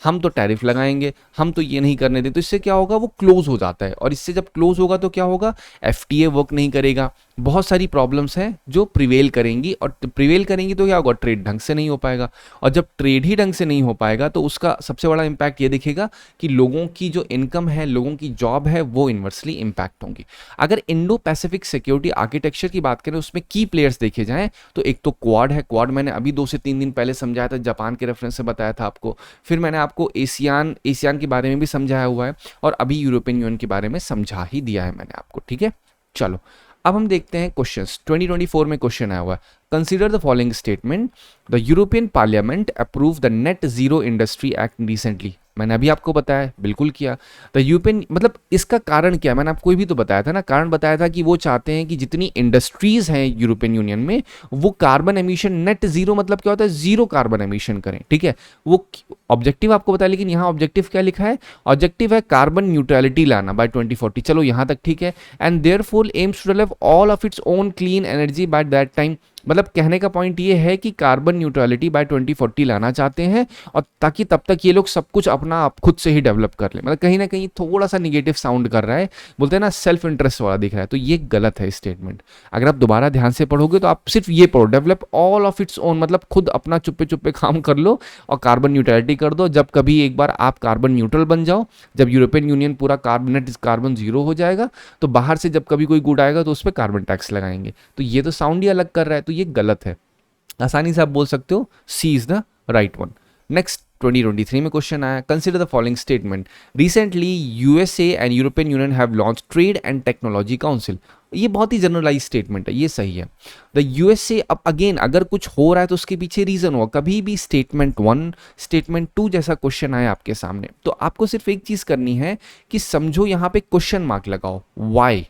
हम तो टैरिफ लगाएंगे, हम तो ये नहीं करने दें। तो इससे क्या होगा, वो क्लोज हो जाता है, और इससे जब क्लोज होगा तो क्या होगा, एफटीए वर्क नहीं करेगा, बहुत सारी प्रॉब्लम्स हैं जो प्रिवेल करेंगी, और प्रिवेल करेंगी तो क्या होगा, ट्रेड ढंग से नहीं हो पाएगा, और जब ट्रेड ही ढंग से नहीं हो पाएगा तो उसका सबसे बड़ा इंपैक्ट ये दिखेगा कि लोगों की जो इनकम है, लोगों की जॉब है, वो इन्वर्सली इंपैक्ट होंगी। अगर इंडो पैसिफिक सिक्योरिटी आर्किटेक्चर की बात करें, उसमें की प्लेयर्स देखे जाएं तो एक तो क्वाड है। क्वाड मैंने अभी 2 से 3 दिन पहले समझाया था, जापान के रेफरेंस से बताया था आपको। फिर मैंने आपको एशियान के बारे में भी समझाया हुआ है, और अभी यूरोपियन यूनियन के बारे में समझा ही दिया है मैंने आपको। ठीक है, चलो अब हम देखते हैं क्वेश्चंस। 2024 में क्वेश्चन आया हुआ है, consider the following statement, the European parliament approve the net zero industry act recently. मैंने अभी आपको बताया, बिल्कुल किया। द यूरोपियन मतलब इसका कारण क्या है, मैंने आपको भी तो बताया था ना, कारण बताया था कि वो चाहते हैं कि जितनी इंडस्ट्रीज हैं यूरोपियन यूनियन में वो कार्बन एमिशन नेट जीरो, मतलब क्या होता है, जीरो कार्बन एमिशन करें। ठीक है, वो ऑब्जेक्टिव आपको बताया, लेकिन यहाँ ऑब्जेक्टिव क्या लिखा है, ऑब्जेक्टिव है कार्बन न्यूट्रलिटी लाना बाय 2040। चलो यहाँ तक ठीक है। And therefore aims to develop all of its own clean energy by that time. मतलब कहने का पॉइंट ये है कि कार्बन न्यूट्रलिटी बाय 2040 लाना चाहते हैं, और ताकि तब तक ये लोग सब कुछ अपना आप खुद से ही डेवलप कर ले। मतलब कहीं ना कहीं थोड़ा सा निगेटिव साउंड कर रहा है, बोलते हैं ना सेल्फ इंटरेस्ट वाला दिख रहा है, तो ये गलत है स्टेटमेंट। अगर आप दोबारा ध्यान से पढ़ोगे तो आप सिर्फ ये पढ़ो, develop all of its own, मतलब खुद अपना चुप्पे चुप्पे काम कर लो और कार्बन न्यूट्रलिटी कर दो। जब कभी एक बार आप कार्बन न्यूट्रल बन जाओ, जब यूरोपियन यूनियन पूरा कार्बन जीरो हो जाएगा, तो बाहर से जब कभी कोई गुड आएगा तो उस पर कार्बन टैक्स लगाएंगे। तो ये तो साउंड ही अलग कर रहा है, तो ये गलत है। आसानी से आप बोल सकते हो C is the right one. Next 2023 में क्वेश्चन आया, consider the following statement, recently USA and European Union have launch trade and technology council. ये बहुत ही जनरलाइज स्टेटमेंट है, ये सही है। द यूएसए, अब अगेन अगर कुछ हो रहा है तो उसके पीछे रीजन होगा। कभी भी स्टेटमेंट 1 स्टेटमेंट 2 जैसा क्वेश्चन आए आपके सामने, तो आपको सिर्फ एक चीज करनी है कि समझो यहाँ पे क्वेश्चन मार्क लगाओ, वाई।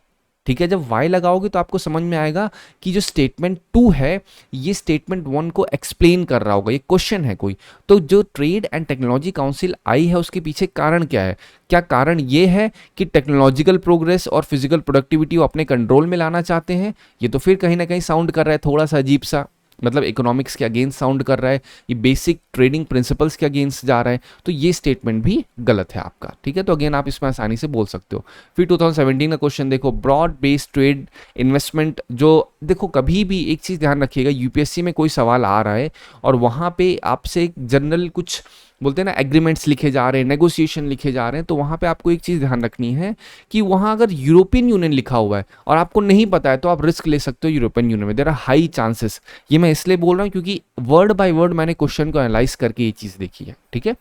ठीक है, जब वाई लगाओगे तो आपको समझ में आएगा कि जो स्टेटमेंट 2 है ये स्टेटमेंट 1 को एक्सप्लेन कर रहा होगा, ये क्वेश्चन है कोई। तो जो ट्रेड एंड टेक्नोलॉजी काउंसिल आई है उसके पीछे कारण क्या है? क्या कारण ये है कि टेक्नोलॉजिकल प्रोग्रेस और फिजिकल प्रोडक्टिविटी वो अपने कंट्रोल में लाना चाहते हैं? ये तो फिर कहीं ना कहीं साउंड कर रहा है थोड़ा सा अजीब सा, मतलब इकोनॉमिक्स के अगेंस्ट साउंड कर रहा है, ये बेसिक ट्रेडिंग प्रिंसिपल्स के अगेंस्ट जा रहा है, तो ये स्टेटमेंट भी गलत है आपका। ठीक है, तो अगेन आप इसमें आसानी से बोल सकते हो। फिर 2017 का क्वेश्चन देखो, ब्रॉड बेस्ड ट्रेड इन्वेस्टमेंट। जो देखो कभी भी एक चीज़ ध्यान रखिएगा, यूपीएससी में कोई सवाल आ रहा है और वहाँ पे आपसे एक जनरल कुछ बोलते हैं ना एग्रीमेंट्स लिखे जा रहे हैं, नेगोशिएशन लिखे जा रहे हैं, तो वहाँ पे आपको एक चीज़ ध्यान रखनी है कि वहाँ अगर यूरोपियन यूनियन लिखा हुआ है और आपको नहीं पता है तो आप रिस्क ले सकते हो यूरोपियन यूनियन में, देयर आर हाई चांसेस। ये मैं इसलिए बोल रहा हूँ क्योंकि वर्ड बाय वर्ड मैंने क्वेश्चन को एनालाइज करके ये चीज़ देखी है। ठीक है,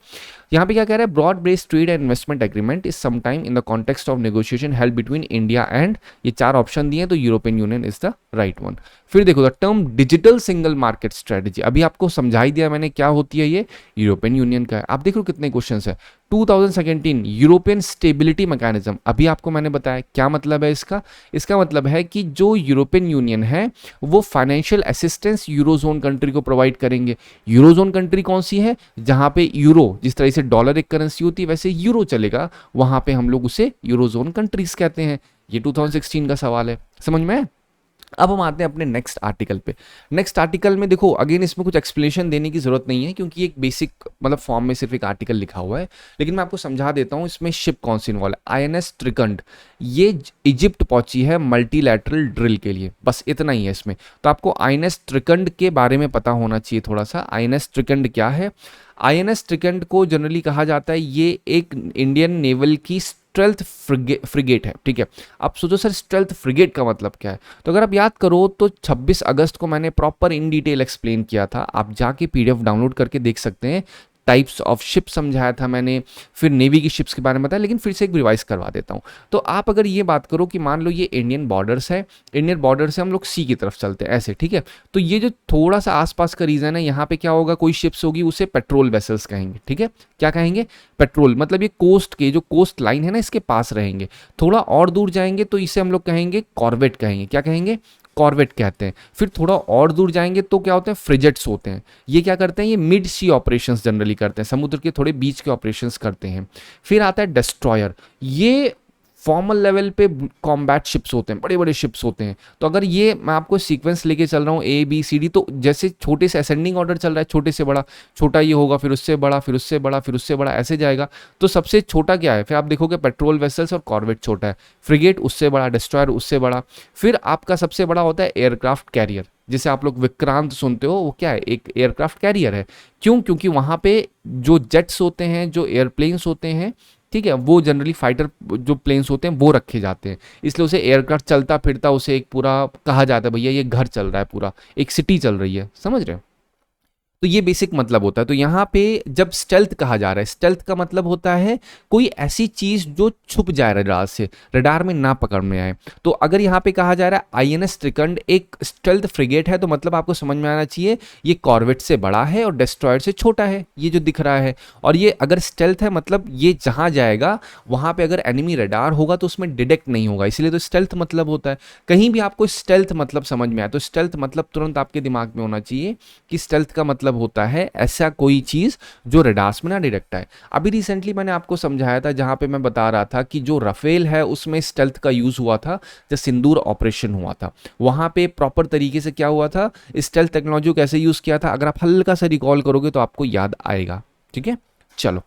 यहाँ पे क्या कह रहा है, broad based trade and investment agreement is sometime in the context of negotiation held between India and, ये 4 ऑप्शन दिए तो European Union is the right one. फिर देखो the term digital single market strategy, अभी आपको समझा ही दिया मैंने क्या होती है, ये यूरोपियन यूनियन का है। आप देखो कितने क्वेश्चंस है। 2017 यूरोपियन स्टेबिलिटी मैकेनिज्म, अभी आपको मैंने बताया क्या मतलब है इसका। इसका मतलब है कि जो यूरोपियन यूनियन है वो फाइनेंशियल असिस्टेंस यूरोजोन कंट्री को प्रोवाइड करेंगे। यूरोजोन कंट्री कौन सी है? जहां पे यूरो, जिस तरह से डॉलर एक करेंसी होती है वैसे यूरो चलेगा, वहां पे हम लोग उसे यूरोजोन कंट्रीज कहते हैं। ये 2016 का सवाल है, समझ में है? अब हम आते हैं अपने नेक्स्ट आर्टिकल पे। नेक्स्ट आर्टिकल में देखो अगेन इसमें कुछ एक्सप्लेनेशन देने की जरूरत नहीं है क्योंकि एक बेसिक मतलब फॉर्म में सिर्फ एक आर्टिकल लिखा हुआ है, लेकिन मैं आपको समझा देता हूँ इसमें शिप कौन सी इन्वॉल्व है। आईएनएस ट्रिकंड, ये इजिप्ट पहुंची है मल्टीलैटरल ड्रिल के लिए, बस इतना ही है इसमें। तो आपको आईएनएस ट्रिकंड के बारे में पता होना चाहिए थोड़ा सा। आईएनएस ट्रिकंड क्या है? आईएनएस ट्रिकंड को जनरली कहा जाता है ये एक इंडियन नेवल की स्टेल्थ फ्रिगेट है। ठीक है, आप सोचो सर स्टेल्थ फ्रिगेट का मतलब क्या है? तो अगर आप याद करो तो 26 अगस्त को मैंने प्रॉपर इन डिटेल एक्सप्लेन किया था, आप जाके पीडीएफ डाउनलोड करके देख सकते हैं। टाइप्स ऑफ शिप समझाया था मैंने, फिर नेवी की शिप्स के बारे में बताया, लेकिन फिर से एक रिवाइज करवा देता हूँ। तो आप अगर ये बात करो कि मान लो ये इंडियन बॉर्डर्स है, इंडियन बॉर्डर से हम लोग सी की तरफ चलते हैं ऐसे, ठीक है, तो ये जो थोड़ा सा आसपास का रीजन है यहाँ पे क्या होगा, कोई शिप्स होगी उसे पेट्रोल वेसल्स कहेंगे। ठीक है, क्या कहेंगे? पेट्रोल, मतलब ये कोस्ट के जो कोस्ट लाइन है ना इसके पास रहेंगे। थोड़ा और दूर जाएंगे तो इसे हम लोग कहेंगे कॉर्वेट कहेंगे। क्या कहेंगे? कॉर्वेट कहते हैं। फिर थोड़ा और दूर जाएंगे तो क्या होते हैं? फ्रिजेट्स होते हैं। ये क्या करते हैं? ये मिड सी ऑपरेशंस जनरली करते हैं, समुद्र के थोड़े बीच के ऑपरेशंस करते हैं। फिर आता है डिस्ट्रॉयर, ये फॉर्मल लेवल पे कॉम्बैट शिप्स होते हैं, बड़े बड़े शिप्स होते हैं। तो अगर ये मैं आपको सीक्वेंस लेके चल रहा हूँ ABCD, तो जैसे छोटे से असेंडिंग ऑर्डर चल रहा है, छोटे से बड़ा, छोटा ये होगा, फिर उससे बड़ा, फिर उससे बड़ा, फिर उससे बड़ा, ऐसे जाएगा। तो सबसे छोटा क्या है? फिर आप देखोगे पेट्रोल वेसल्स और कॉर्वेट छोटा है, फ्रिगेट उससे बड़ा, डिस्ट्रॉयर उससे बड़ा। फिर आपका सबसे बड़ा होता है एयरक्राफ्ट कैरियर, जिसे आप लोग विक्रांत सुनते हो, वो क्या है? एक एयरक्राफ्ट कैरियर है। क्यों? क्योंकि वहाँ पे जो जेट्स होते हैं, जो एयरप्लेन्स होते हैं, ठीक है, वो जनरली फाइटर जो प्लेन्स होते हैं वो रखे जाते हैं, इसलिए उसे एयरक्राफ्ट चलता फिरता उसे एक पूरा कहा जाता है, भैया ये घर चल रहा है, पूरा एक सिटी चल रही है, समझ रहे हो? तो ये बेसिक मतलब होता है। तो यहाँ पे जब स्टेल्थ कहा जा रहा है, स्टेल्थ का मतलब होता है कोई ऐसी चीज जो छुप जाए रडार से, रडार में ना पकड़ में आए। तो अगर यहाँ पे कहा जा रहा है आईएनएस ट्रिकंड एक स्टेल्थ फ्रिगेट है, तो मतलब आपको समझ में आना चाहिए ये कॉर्वेट से बड़ा है और डिस्ट्रॉयर से छोटा है, ये जो दिख रहा है। और ये अगर स्टेल्थ है मतलब ये जहां जाएगा वहां पे अगर एनिमी रडार होगा तो उसमें डिटेक्ट नहीं होगा, इसलिए तो स्टेल्थ मतलब होता है। कहीं भी आपको स्टेल्थ मतलब समझ में आए तो स्टेल्थ मतलब तुरंत आपके दिमाग में होना चाहिए कि स्टेल्थ का मतलब मतलब होता है ऐसा कोई चीज़ जो रेडार्स में ना डिटेक्ट है। अभी रिसेंटली मैंने आपको समझाया था जहाँ पे मैं बता रहा था कि जो राफेल है उसमें स्टेल्थ का यूज़ हुआ था, जब सिंदूर ऑपरेशन हुआ था वहाँ पे प्रॉपर तरीके से क्या हुआ था, स्टेल्थ टेक्नोलॉजी को कैसे यूज़ किया था, अगर आप हल्का सा रिकॉल करोगे तो आपको याद आएगा। ठीक है, चलो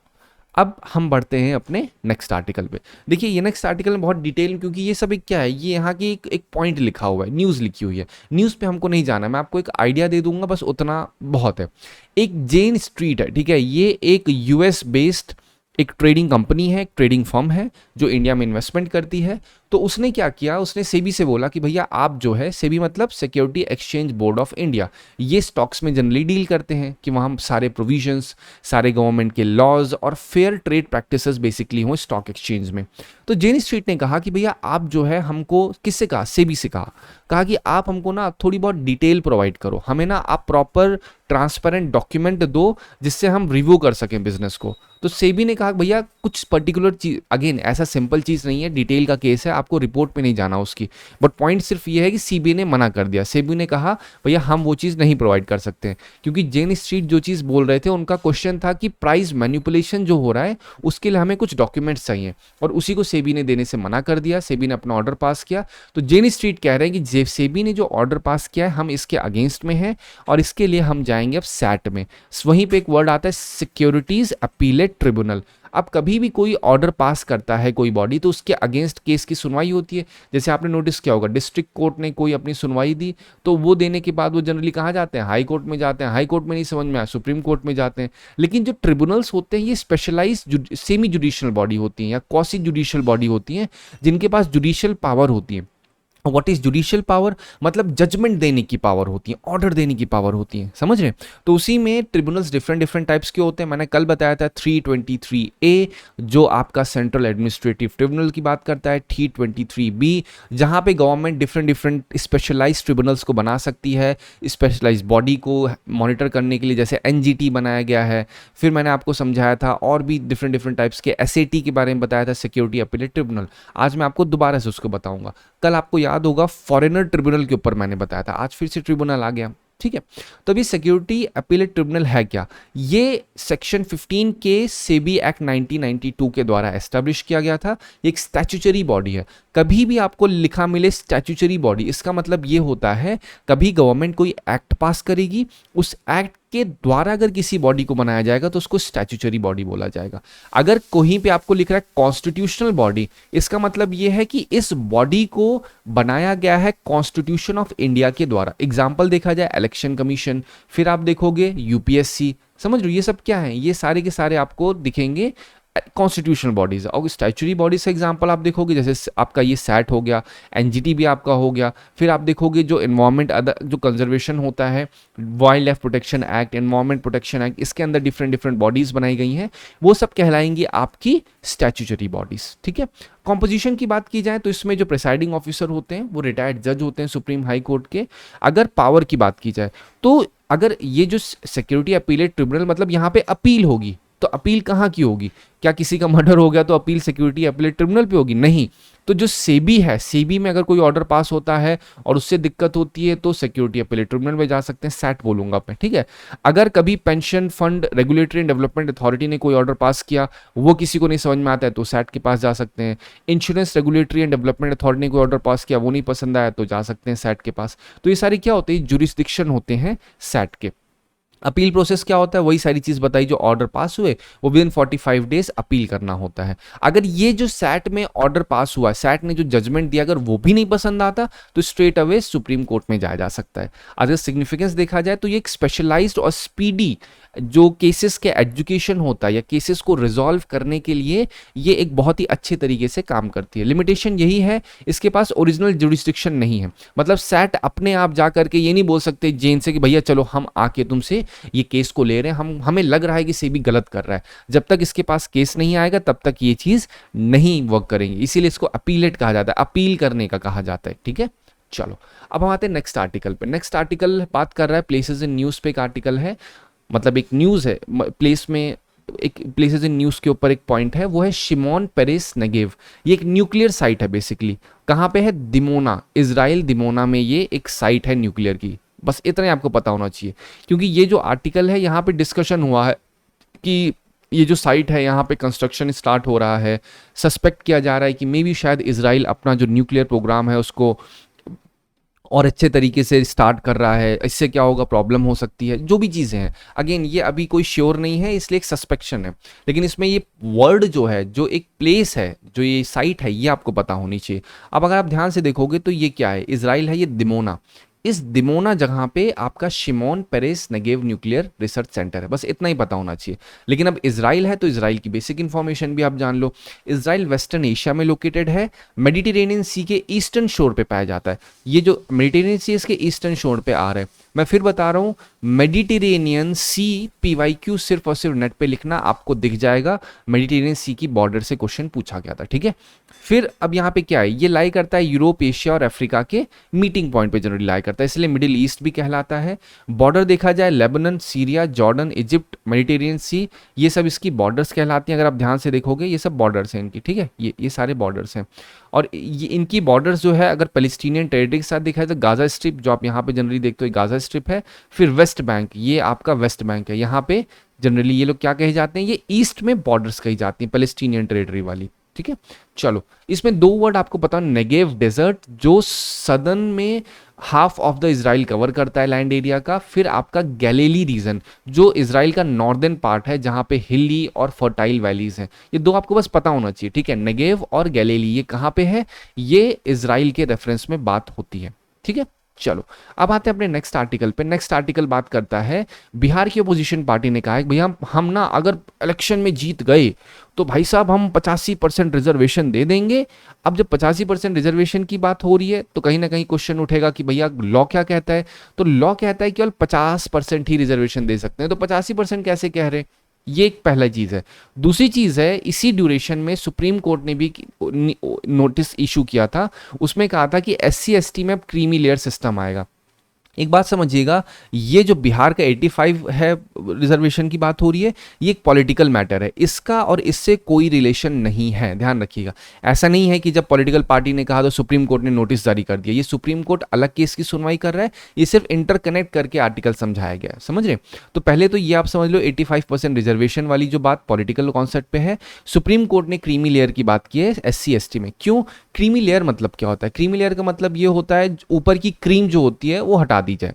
अब हम बढ़ते हैं अपने नेक्स्ट आर्टिकल पे। देखिए ये नेक्स्ट आर्टिकल में बहुत डिटेल, क्योंकि ये सब एक क्या है, ये यहाँ की एक पॉइंट लिखा हुआ है, न्यूज़ लिखी हुई है। न्यूज़ पे हमको नहीं जाना, मैं आपको एक आइडिया दे दूंगा, बस उतना बहुत है। एक जेन स्ट्रीट है, ठीक है, ये एक यूएस बेस्ड एक ट्रेडिंग कंपनी है, एक ट्रेडिंग फर्म है जो इंडिया में इन्वेस्टमेंट करती है। तो उसने क्या किया, उसने सेबी से बोला कि भैया आप जो है, सेबी मतलब security exchange board of India, ये स्टॉक्स में जनरली डील करते हैं कि वहाँ सारे प्रोविजंस, सारे गवर्नमेंट के लॉज और फेयर ट्रेड प्रैक्टिसेस बेसिकली हों स्टॉक एक्सचेंज में। तो जेन स्ट्रीट ने कहा कि भैया आप जो है हमको, किससे कहा, सेबी से कहा कि आप हमको ना थोड़ी बहुत डिटेल प्रोवाइड करो, हमें ना आप प्रॉपर ट्रांसपेरेंट डॉक्यूमेंट दो जिससे हम रिव्यू कर सकें बिजनेस को। तो सेबी ने कहा भैया कुछ पर्टिकुलर चीज, अगेन ऐसा सिंपल चीज नहीं है, डिटेल का केस है, आपको रिपोर्ट पे नहीं जाना उसकी, बट पॉइंट सिर्फ ये है कि सेबी ने मना कर दिया। सेबी ने कहा भैया हम वो चीज़ नहीं प्रोवाइड कर सकते हैं, क्योंकि जेन स्ट्रीट जो चीज़ बोल रहे थे उनका क्वेश्चन था कि प्राइस मैनिपुलेशन जो हो रहा है उसके लिए हमें कुछ डॉक्यूमेंट्स चाहिए, और उसी को सेबी ने देने से मना कर दिया। सेबी ने अपना ऑर्डर पास किया। तो जेन स्ट्रीट कह रहे हैं कि सेबी ने जो ऑर्डर पास किया है हम इसके अगेंस्ट में हैं, और इसके लिए हम जाएंगे अब सैट में। वहीं पे एक वर्ड आता है सिक्योरिटीज अपीलेट ट्रिब्यूनल। अब कभी भी कोई ऑर्डर पास करता है कोई बॉडी, तो उसके अगेंस्ट केस की सुनवाई होती है। जैसे आपने नोटिस किया होगा, डिस्ट्रिक्ट कोर्ट ने कोई अपनी सुनवाई दी तो वो देने के बाद वो जनरली कहाँ जाते हैं, हाई कोर्ट में जाते हैं। हाई कोर्ट में नहीं समझ में आया, सुप्रीम कोर्ट में जाते हैं। लेकिन जो ट्रिब्यूनल्स होते हैं ये स्पेशलाइज सेमी जुडिशियल बॉडी होती हैं या क्वासी जुडिशियल बॉडी होती हैं, जिनके पास जुडिशियल पावर होती है। व्हाट इज जुडिशियल पावर, मतलब जजमेंट देने की पावर होती है, ऑर्डर देने की पावर होती है, समझ रहे हैं। तो उसी में ट्रिब्यूनल्स डिफरेंट डिफरेंट टाइप्स के होते हैं। मैंने कल बताया था 323A जो आपका सेंट्रल एडमिनिस्ट्रेटिव ट्रिब्यूनल की बात करता है, 323B जहां पे government different different specialise tribunals को बना सकती है स्पेशलाइज बॉडी को मॉनिटर करने के लिए, जैसे NGT बनाया गया है। फिर मैंने आपको समझाया था और भी डिफरेंट डिफरेंट टाइप्स के SAT के बारे में बताया था, सिक्योरिटी अपीलेट ट्रिब्यूनल। आज मैं आपको दोबारा से उसको बताऊंगा। कल आपको याद होगा फॉरेनर ट्रिब्यूनल के ऊपर मैंने बताया था, आज फिर से ट्रिब्यूनल आ गया, ठीक है। तो अभी सिक्योरिटी अपीलेट ट्रिब्यूनल है क्या, ये सेक्शन 15 के सेबी एक्ट 1992 के द्वारा एस्टैब्लिश किया गया था। एक स्टैट्यूटरी बॉडी है। कभी भी आपको लिखा मिले स्टैट्यूटरी बॉडी, इसका मतलब ये होता है कभी गवर्नमेंट कोई एक्ट पास करेगी, उस एक्ट के द्वारा अगर किसी बॉडी को बनाया जाएगा तो उसको स्टैट्यूटरी बॉडी बोला जाएगा। अगर कहीं पे आपको लिख रहा है कॉन्स्टिट्यूशनल बॉडी, इसका मतलब यह है कि इस बॉडी को बनाया गया है कॉन्स्टिट्यूशन ऑफ इंडिया के द्वारा। एग्जाम्पल देखा जाए इलेक्शन कमीशन, फिर आप देखोगे UPSC, समझ लो ये सब क्या है, ये सारे के सारे आपको दिखेंगे कॉन्स्टिट्यूशनल बॉडीज। और स्टैच्यूटरी बॉडीज का एग्जांपल आप देखोगे, जैसे आपका ये सैट हो गया, NGT भी आपका हो गया। फिर आप देखोगे जो एनवायरमेंट जो कंजर्वेशन होता है, wild life protection act, environment protection act, इसके अंदर डिफरेंट डिफरेंट बॉडीज बनाई गई हैं, वो सब कहलाएंगी आपकी स्टैच्यूटरी बॉडीज, ठीक है। कॉम्पोजिशन की बात की जाए तो इसमें जो प्रिसाइडिंग ऑफिसर होते हैं वो रिटायर्ड जज होते हैं सुप्रीम हाई कोर्ट के। अगर पावर की बात की जाए तो अगर ये जो सिक्योरिटी अपीलेट ट्रिब्यूनल, मतलब यहाँ पे अपील होगी, तो अपील कहाँ की होगी, क्या किसी का मर्डर हो गया तो अपील सिक्योरिटी अपीलेट ट्रिब्यूनल पे होगी, नहीं। तो जो सेबी है, सेबी में अगर कोई ऑर्डर पास होता है और उससे दिक्कत होती है तो सिक्योरिटी अपीलेट ट्रिब्यूनल में जा सकते हैं, सैट बोलूंगा मैं, ठीक है। अगर कभी pension fund regulatory and development authority ने कोई ऑर्डर पास किया, वो किसी को नहीं समझ में आता है तो सैट के पास जा सकते हैं। Insurance regulatory and development authority ने कोई ऑर्डर पास किया, वो नहीं पसंद आया तो जा सकते हैं सैट के पास। तो ये सारी क्या होते हैं, जुरिस्डिक्शन होते हैं सैट के। अपील प्रोसेस क्या होता है, वही सारी चीज बताई, जो ऑर्डर पास हुए वो विद इन 45 डेज अपील करना होता है। अगर ये जो सैट में ऑर्डर पास हुआ, सैट ने जो जजमेंट दिया, अगर वो भी नहीं पसंद आता तो स्ट्रेट अवे सुप्रीम कोर्ट में जाया जा सकता है। अगर सिग्निफिकेंस देखा जाए तो ये एक स्पेशलाइज्ड और स्पीडी जो केसेस के एजुकेशन होता है या केसेस को रिजॉल्व करने के लिए ये एक बहुत ही अच्छे तरीके से काम करती है। लिमिटेशन यही है, इसके पास ओरिजिनल जुरिस्डिक्शन नहीं है, मतलब सैट अपने आप जा करके ये नहीं बोल सकते जेन से कि भैया चलो हम आके तुमसे ये केस को ले रहे हैं, हमें लग रहा है कि सेबी गलत कर रहा है। जब तक इसके पास केस नहीं आएगा तब तक ये चीज नहीं वर्क करेंगे, इसीलिए इसको अपीलेट कहा जाता है, अपील करने का कहा जाता है, ठीक है। चलो अब हम आते हैं नेक्स्ट आर्टिकल पे। नेक्स्ट आर्टिकल बात कर रहा है प्लेसेस इन न्यूज़ पे, एक आर्टिकल है, मतलब एक न्यूज़ है, प्लेस में एक प्लेसेस इन न्यूज़ के ऊपर एक पॉइंट है, वो है शिमोन पेरेस नेगेव। ये एक न्यूक्लियर साइट है बेसिकली। कहाँ पे है, दिमोना, इजराइल दिमोना में ये एक साइट है न्यूक्लियर की, बस इतना ही आपको पता होना चाहिए, क्योंकि ये जो आर्टिकल है यहाँ पे डिस्कशन हुआ है कि ये जो साइट है यहाँ पे कंस्ट्रक्शन स्टार्ट हो रहा है, सस्पेक्ट किया जा रहा है कि मे बी शायद इसराइल अपना जो न्यूक्लियर प्रोग्राम है उसको और अच्छे तरीके से स्टार्ट कर रहा है, इससे क्या होगा, प्रॉब्लम हो सकती है, जो भी चीज़ें हैं। अगेन ये अभी कोई श्योर नहीं है, इसलिए एक सस्पेक्शन है, लेकिन इसमें ये वर्ड जो है, जो एक प्लेस है, जो ये साइट है, ये आपको पता होनी चाहिए। अब अगर आप ध्यान से देखोगे तो ये क्या है, इजराइल है, ये दिमोना। इस दिमोना जगह पे आपका Shimon Peres Negev nuclear research centre है, बस इतना ही पता होना चाहिए। लेकिन अब इजराइल है तो इजराइल की बेसिक इंफॉर्मेशन भी आप जान लो। इजराइल वेस्टर्न एशिया में लोकेटेड है, मेडिटेरेनियन सी के ईस्टर्न शोर पे पाया जाता है। ये जो मेडिटेरेनियन सी इसके ईस्टर्न शोर पे आ रहा है, मैं फिर बता रहा हूँ, मेडिटेरेनियन सी, PYQ सिर्फ और सिर्फ नेट पे लिखना, आपको दिख जाएगा। मेडिटेरेनियन सी की बॉर्डर से क्वेश्चन पूछा गया था, ठीक है। फिर अब यहाँ पे क्या है, ये लाई करता है यूरोप, एशिया और अफ्रीका के मीटिंग पॉइंट पे जनरली लाई करता है, इसलिए मिडिल ईस्ट भी कहलाता है। बॉर्डर देखा जाए, Lebanon, Syria, Jordan, Egypt, Mediterranean sea, ये सब इसकी बॉर्डर्स कहलाती हैं। अगर आप ध्यान से देखोगे ये सब बॉर्डर्स हैं इनकी, ठीक है, ये सारे बॉर्डर्स हैं। और ये इनकी बॉर्डर्स जो है, अगर पैलेस्टीनियन टेरिटरी के साथ देखा जाए तो गाजा स्ट्रिप, जो आप यहाँ पे जनरली देखते हो, गाजा स्ट्रिप है। फिर वेस्ट बैंक, ये आपका वेस्ट बैंक है, यहाँ पे जनरली ये लोग क्या कहे जाते हैं, ये ईस्ट में बॉर्डर्स कही जाती हैं पैलेस्टीनियन टेरिटरी वाली, ठीक है। चलो, इसमें दो वर्ड आपको पता, नेगेव डेजर्ट, जो सदर्न में half of the Israel cover करता है लैंड एरिया का। फिर आपका गैलीली रीजन, जो इजराइल का नॉर्दर्न पार्ट है, जहां पे हिली और फर्टाइल वैलीज हैं। ये दो आपको बस पता होना चाहिए, ठीक है। नेगेव और गैलीली ये कहाँ पे है, ये इजराइल के रेफरेंस में बात होती है, ठीक है। चलो, अब आते हैं अपने नेक्स्ट आर्टिकल पे। नेक्स्ट आर्टिकल बात करता है, बिहार की अपोजिशन पार्टी ने कहा है भैया हम ना अगर इलेक्शन में जीत गए तो भाई साहब हम 85% रिजर्वेशन दे देंगे। अब जब 85% रिजर्वेशन की बात हो रही है तो कहीं ना कहीं क्वेश्चन उठेगा कि भैया लॉ क्या कहता है। तो लॉ कहता है केवल 50% ही रिजर्वेशन दे सकते हैं, तो 85% कैसे कह रहे हैं, ये एक पहला चीज़ है। दूसरी चीज़ है, इसी ड्यूरेशन में सुप्रीम कोर्ट ने भी नोटिस इशू किया था, उसमें कहा था कि SC ST में अब क्रीमी लेयर सिस्टम आएगा। एक बात समझिएगा, ये जो बिहार का 85 है रिजर्वेशन की बात हो रही है, ये एक पॉलिटिकल मैटर है, इसका और इससे कोई रिलेशन नहीं है, ध्यान रखिएगा। ऐसा नहीं है कि जब पॉलिटिकल पार्टी ने कहा तो सुप्रीम कोर्ट ने नोटिस जारी कर दिया, ये सुप्रीम कोर्ट अलग केस की सुनवाई कर रहा है, ये सिर्फ इंटरकनेक्ट करके आर्टिकल समझाया गया है, समझ रहे। तो पहले तो ये आप समझ लो 85% रिजर्वेशन वाली जो बात पॉलिटिकल कॉन्सेप्ट पे है, सुप्रीम कोर्ट ने क्रीमी लेयर की बात की है SC ST में। क्यों क्रीमी लेयर, मतलब क्या होता है, क्रीमी लेयर का मतलब ये होता है ऊपर की क्रीम जो होती है वो हटा दी जाए,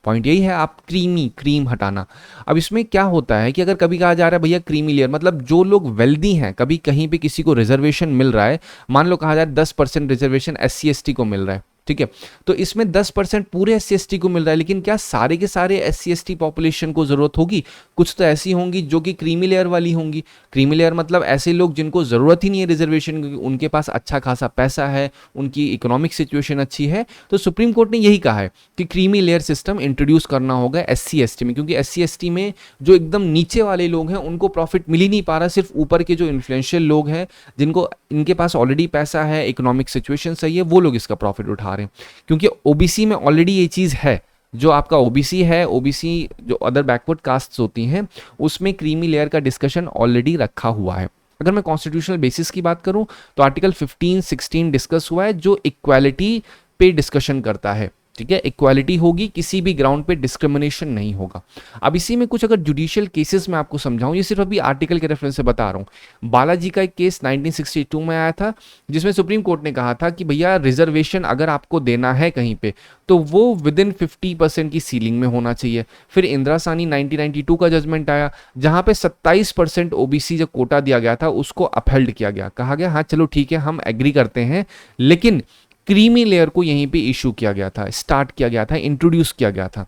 पॉइंट यही है, आप क्रीम हटाना। अब इसमें क्या होता है कि अगर कभी कहा जा रहा है भैया क्रीमी लेयर, मतलब जो लोग वेल्दी हैं, कभी कहीं पे किसी को रिजर्वेशन मिल रहा है, मान लो कहा जाए 10% रिजर्वेशन SC ST को मिल रहा है, ठीक है, तो इसमें 10% पूरे SC ST को मिल रहा है, लेकिन क्या सारे के सारे SC ST पॉपुलेशन को जरूरत होगी, कुछ तो ऐसी होंगी जो कि क्रीमी लेयर वाली होंगी। क्रीमी लेयर मतलब ऐसे लोग जिनको जरूरत ही नहीं है रिजर्वेशन, क्योंकि उनके पास अच्छा खासा पैसा है, उनकी इकोनॉमिक सिचुएशन अच्छी है। तो सुप्रीम कोर्ट ने यही कहा है कि क्रीमी लेयर सिस्टम इंट्रोड्यूस करना होगा SC ST में, क्योंकि SC ST में जो एकदम नीचे वाले लोग हैं उनको प्रॉफिट मिल ही नहीं पा रहा, सिर्फ ऊपर के जो इन्फ्लुएंशियल लोग हैं, जिनको इनके पास ऑलरेडी पैसा है, इकोनॉमिक सिचुएशन सही है, वो लोग इसका प्रॉफिट उठा रहे हैं। क्योंकि OBC में ऑलरेडी ये चीज़ है, जो आपका OBC है, OBC जो अदर बैकवर्ड कास्ट्स होती हैं, उसमें क्रीमी लेयर का डिस्कशन ऑलरेडी रखा हुआ है। अगर मैं कॉन्स्टिट्यूशनल बेसिस की बात करूं तो आर्टिकल 15, 16 डिस्कस हुआ है, जो इक्वालिटी पे डिस्कशन करता है, ठीक है, इक्वालिटी होगी, किसी भी ग्राउंड पे डिस्क्रिमिनेशन नहीं होगा। अब इसी में कुछ अगर जुडिशियल केसेस में आपको समझाऊं, ये सिर्फ अभी आर्टिकल के रेफरेंस से बता रहा हूं। बालाजी का एक केस 1962 में आया था, जिसमें सुप्रीम कोर्ट ने कहा था कि भैया रिजर्वेशन अगर आपको देना है कहीं पे तो वो विद इन 50% की सीलिंग में होना चाहिए। फिर इंदिरा सानी 1992 का जजमेंट आया, जहां पे 27% OBC जो कोटा दिया गया था उसको अपहेल्ड किया गया, कहा गया हाँ चलो ठीक है हम एग्री करते हैं, लेकिन क्रीमी लेयर को यहीं पे इशू किया गया था, स्टार्ट किया गया था, इंट्रोड्यूस किया गया था।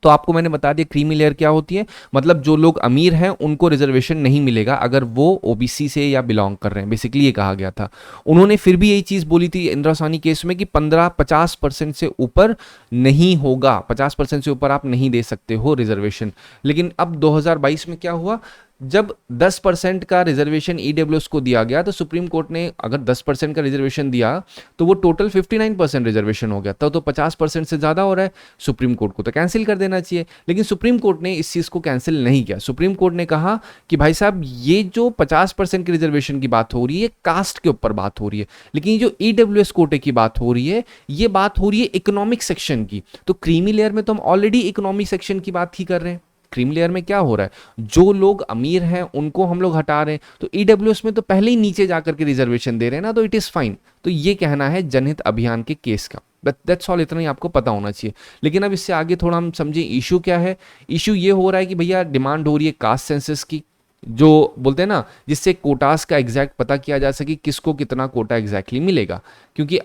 तो आपको मैंने बता दिया क्रीमी लेयर क्या होती है, मतलब जो लोग अमीर हैं उनको रिजर्वेशन नहीं मिलेगा अगर वो OBC से या बिलोंग कर रहे हैं, बेसिकली ये कहा गया था। उन्होंने फिर भी यही चीज़ बोली थी इंदिरा सानी केस में कि 50% से ऊपर नहीं होगा, 50% से ऊपर आप नहीं दे सकते हो रिजर्वेशन। लेकिन अब 2022 में क्या हुआ, जब 10% का रिजर्वेशन ईडब्ल्यूएस को दिया गया तो सुप्रीम कोर्ट ने अगर 10% का रिजर्वेशन दिया तो वो टोटल 59% रिजर्वेशन हो गया, तब तो 50% से ज़्यादा हो रहा है, सुप्रीम कोर्ट को तो कैंसिल कर देना चाहिए। लेकिन सुप्रीम कोर्ट ने इस चीज़ को कैंसिल नहीं किया। सुप्रीम कोर्ट ने कहा कि भाई साहब ये जो 50% की रिजर्वेशन की बात हो रही है कास्ट के ऊपर बात हो रही है, लेकिन ये जो ईडब्ल्यूएस कोटे की बात हो रही है ये बात हो रही है इकोनॉमिक सेक्शन की। तो क्रीमी लेयर में तो हम ऑलरेडी इकोनॉमिक सेक्शन की बात ही कर रहे हैं। क्रीम लेयर में क्या हो रहा है, जो लोग अमीर हैं उनको हम लोग हटा रहे हैं, तो ईडब्ल्यूएस में तो पहले ही नीचे जाकर के रिजर्वेशन दे रहे हैं ना, तो इट इज फाइन। तो ये कहना है जनहित अभियान के केस का। दैट्स ऑल, इतना ही आपको पता होना चाहिए। लेकिन अब इससे आगे थोड़ा हम समझें इशू क्या है। इशू ये हो रहा है कि भैया डिमांड हो रही है कास्ट सेंसस की, जो बोलते हैं ना, जिससे कोटास का एग्जैक्ट पता किया जा सके किसको कितना कोटा एग्जैक्टली मिलेगा। क्योंकि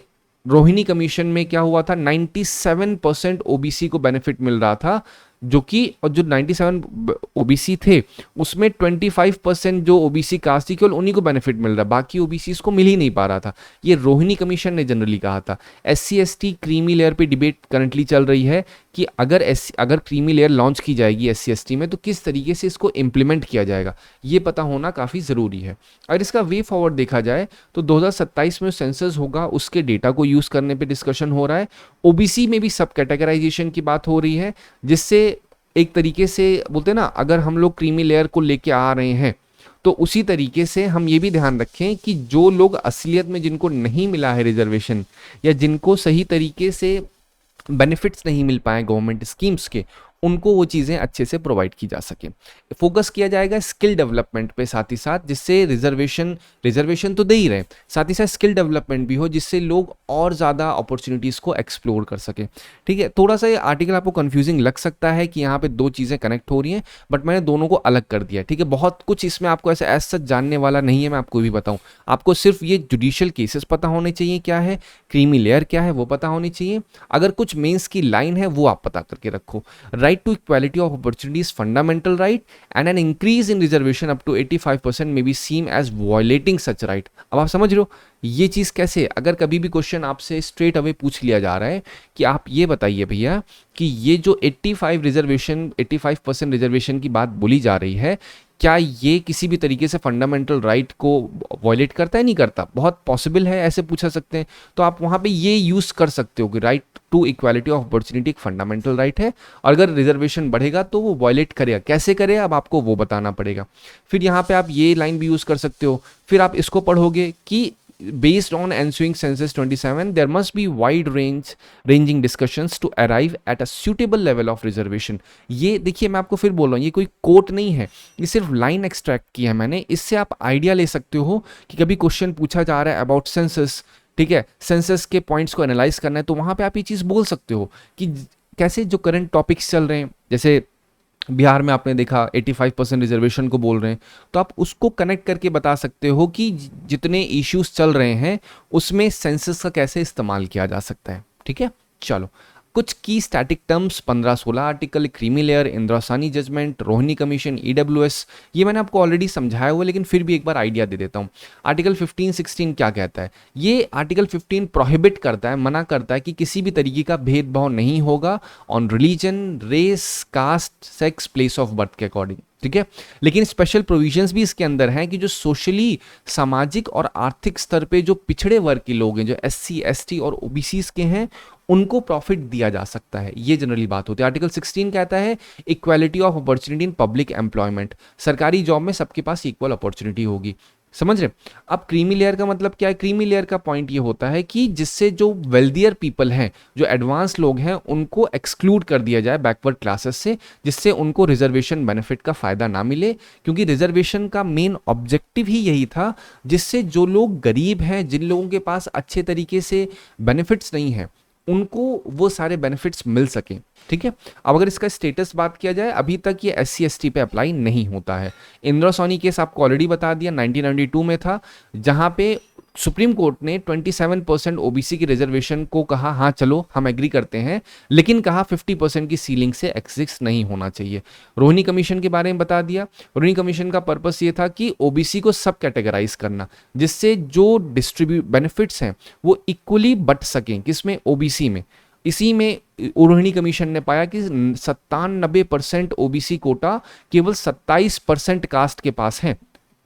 रोहिणी कमीशन में क्या हुआ था, 97% ओबीसी को बेनिफिट मिल रहा था, जो कि और जो 97 ओबीसी थे उसमें 25% जो ओबीसी कास्ट थी केवल उन्हीं को बेनिफिट मिल रहा, बाकी ओबीसी को मिल ही नहीं पा रहा था। ये रोहिणी कमीशन ने जनरली कहा था। एससी एसटी क्रीमी लेयर पे डिबेट करंटली चल रही है कि अगर क्रीमी लेयर लॉन्च की जाएगी एससी एसटी में तो किस तरीके से इसको इम्प्लीमेंट किया जाएगा, ये पता होना काफ़ी ज़रूरी है। अगर इसका वे फॉरवर्ड देखा जाए तो 2027 में सेंसस होगा, उसके डेटा को यूज़ करने पे डिस्कशन हो रहा है। ओबीसी में भी सब कैटेगराइजेशन की बात हो रही है, जिससे एक तरीके से बोलते हैं ना, अगर हम लोग क्रीमी लेयर को लेके आ रहे हैं तो उसी तरीके से हम ये भी ध्यान रखें कि जो लोग असलियत में जिनको नहीं मिला है रिजर्वेशन या जिनको सही तरीके से बेनिफिट्स नहीं मिल पाए गवर्नमेंट स्कीम्स के, उनको वो चीज़ें अच्छे से प्रोवाइड की जा सके। फोकस किया जाएगा स्किल डेवलपमेंट पे साथ ही साथ, जिससे रिजर्वेशन तो दे ही रहे, साथ ही साथ स्किल डेवलपमेंट भी हो, जिससे लोग और ज़्यादा अपॉर्चुनिटीज़ को एक्सप्लोर कर सके। ठीक है, थोड़ा सा ये आर्टिकल आपको कंफ्यूजिंग लग सकता है कि यहाँ पे दो चीज़ें कनेक्ट हो रही हैं, बट मैंने दोनों को अलग कर दिया। ठीक है, बहुत कुछ इसमें आपको ऐसे एज सच जानने वाला नहीं है, मैं आपको भी बताऊँ। आपको सिर्फ ये जुडिशियल केसेस पता होने चाहिए क्या है, क्रीमी लेयर क्या है वो पता होनी चाहिए। अगर कुछ मेंस की लाइन है वो आप पता करके रखो। Right to equality of opportunities fundamental right and an increase in reservation up to 85% may be seem as violating such right. अब आप समझ रहे हो ये चीज़ कैसे। अगर कभी भी क्वेश्चन आपसे स्ट्रेट अवे पूछ लिया जा रहा है कि आप ये बताइए भैया कि ये जो 85% रिजर्वेशन की बात बोली जा रही है, क्या ये किसी भी तरीके से फंडामेंटल राइट को वायलेट करता है, नहीं करता, बहुत पॉसिबल है, ऐसे पूछा सकते हैं। तो आप वहाँ पे ये यूज़ कर सकते हो कि right to equality of opportunity एक फंडामेंटल राइट है, और अगर रिजर्वेशन बढ़ेगा तो वो वायलेट करेगा, कैसे करेगा अब आपको वो बताना पड़ेगा। फिर यहाँ पे आप ये लाइन भी यूज़ कर सकते हो। फिर आप इसको पढ़ोगे कि based on ensuing census 27 there must be ranging discussions to arrive at a suitable level of reservation। ये देखिए मैं आपको फिर बोल रहा हूँ, ये कोई कोट नहीं है, ये सिर्फ लाइन एक्सट्रैक्ट की है मैंने। इससे आप आइडिया ले सकते हो कि कभी क्वेश्चन पूछा जा रहा है अबाउट सेंसस, ठीक है, सेंसस के पॉइंट्स को एनालाइज करना है, तो वहाँ पे आप ये चीज़ बोल सकते हो कि कैसे जो करंट टॉपिक्स चल रहे हैं, जैसे बिहार में आपने देखा 85% रिजर्वेशन को बोल रहे हैं, तो आप उसको कनेक्ट करके बता सकते हो कि जितने इश्यूज चल रहे हैं उसमें सेंसस का कैसे इस्तेमाल किया जा सकता है। ठीक है, चलो कुछ की static terms 15-16 article, creamy layer, Indra Sawhney judgment, Rohini commission, EWS, ये मैंने आपको ऑलरेडी समझाया हुआ, लेकिन फिर भी एक बार आइडिया दे देता हूँ। आर्टिकल 15-16 क्या कहता है, ये आर्टिकल 15 प्रोहिबिट करता है, मना करता है कि किसी भी तरीके का भेदभाव नहीं होगा on religion, race, caste, sex, place of birth के अकॉर्डिंग। ठीक है, लेकिन स्पेशल प्रोविजंस भी इसके अंदर हैं कि जो सोशली, सामाजिक और आर्थिक स्तर पे जो पिछड़े वर्ग के लोग हैं, जो एससी, एसटी और ओबीसी के हैं, उनको प्रॉफिट दिया जा सकता है। ये जनरली बात होती है। आर्टिकल 16 कहता है equality of opportunity in public employment, सरकारी जॉब में सबके पास इक्वल अपॉर्चुनिटी होगी। समझ रहे। अब क्रीमी लेयर का मतलब क्या है, क्रीमी लेयर का पॉइंट ये होता है कि जिससे जो वेल्दियर पीपल हैं, जो एडवांस लोग हैं, उनको एक्सक्लूड कर दिया जाए बैकवर्ड क्लासेस से, जिससे उनको रिजर्वेशन बेनिफिट का फायदा ना मिले। क्योंकि रिजर्वेशन का मेन ऑब्जेक्टिव ही यही था, जिससे जो लोग गरीब हैं, जिन लोगों के पास अच्छे तरीके से बेनिफिट्स नहीं है, उनको वो सारे बेनिफिट्स मिल सकें। ठीक है, अब अगर इसका स्टेटस बात किया जाए, अभी तक ये SC ST पे अप्लाई नहीं होता है। इंदिरा सोनी केस आपको ऑलरेडी बता दिया 1992 में था, जहां पे सुप्रीम कोर्ट ने 27% OBC की रिजर्वेशन को कहा हाँ चलो हम एग्री करते हैं, लेकिन कहा 50% की सीलिंग से एक्सिस्ट नहीं होना चाहिए। रोहिणी कमीशन के बारे में बता दिया। रोहिणी कमीशन का पर्पस ये था कि OBC को सब कैटेगराइज करना, जिससे जो डिस्ट्रीब्यूट बेनिफिट्स हैं वो इक्वली बट सकें, किसमें, OBC में। इसी में रोहिणी कमीशन ने पाया कि 97% ओबीसी कोटा केवल 27% कास्ट के पास है,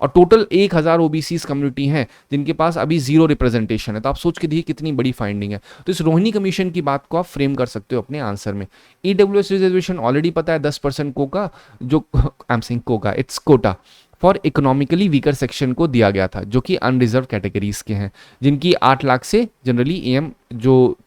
और टोटल 1000 ओबीसी कम्युनिटी हैं जिनके पास अभी जीरो रिप्रेजेंटेशन है। तो आप सोच के देखिए कितनी बड़ी फाइंडिंग है। तो इस रोहिणी कमीशन की बात को आप फ्रेम कर सकते हो अपने आंसर में। ईडब्ल्यूएस रिजर्वेशन ऑलरेडी पता है 10% कोका, जो I am saying Coca, it's Kota for economically weaker section को दिया गया था, जो कि अनरिजर्व कैटेगरीज के हैं, जिनकी 8 लाख से जनरली एम जो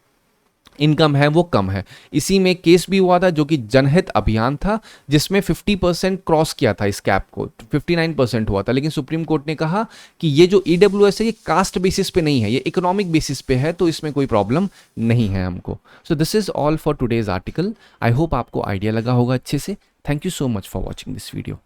इनकम है वो कम है। इसी में केस भी हुआ था जो कि जनहित अभियान था, जिसमें 50% क्रॉस किया था, इस कैप को 59% हुआ था, लेकिन सुप्रीम कोर्ट ने कहा कि ये जो ईडब्ल्यूएस है ये कास्ट बेसिस पे नहीं है, ये इकोनॉमिक बेसिस पे है, तो इसमें कोई प्रॉब्लम नहीं है हमको। So this is all for today's article. I hope आपको आइडिया लगा होगा अच्छे से। Thank you so much for watching this video.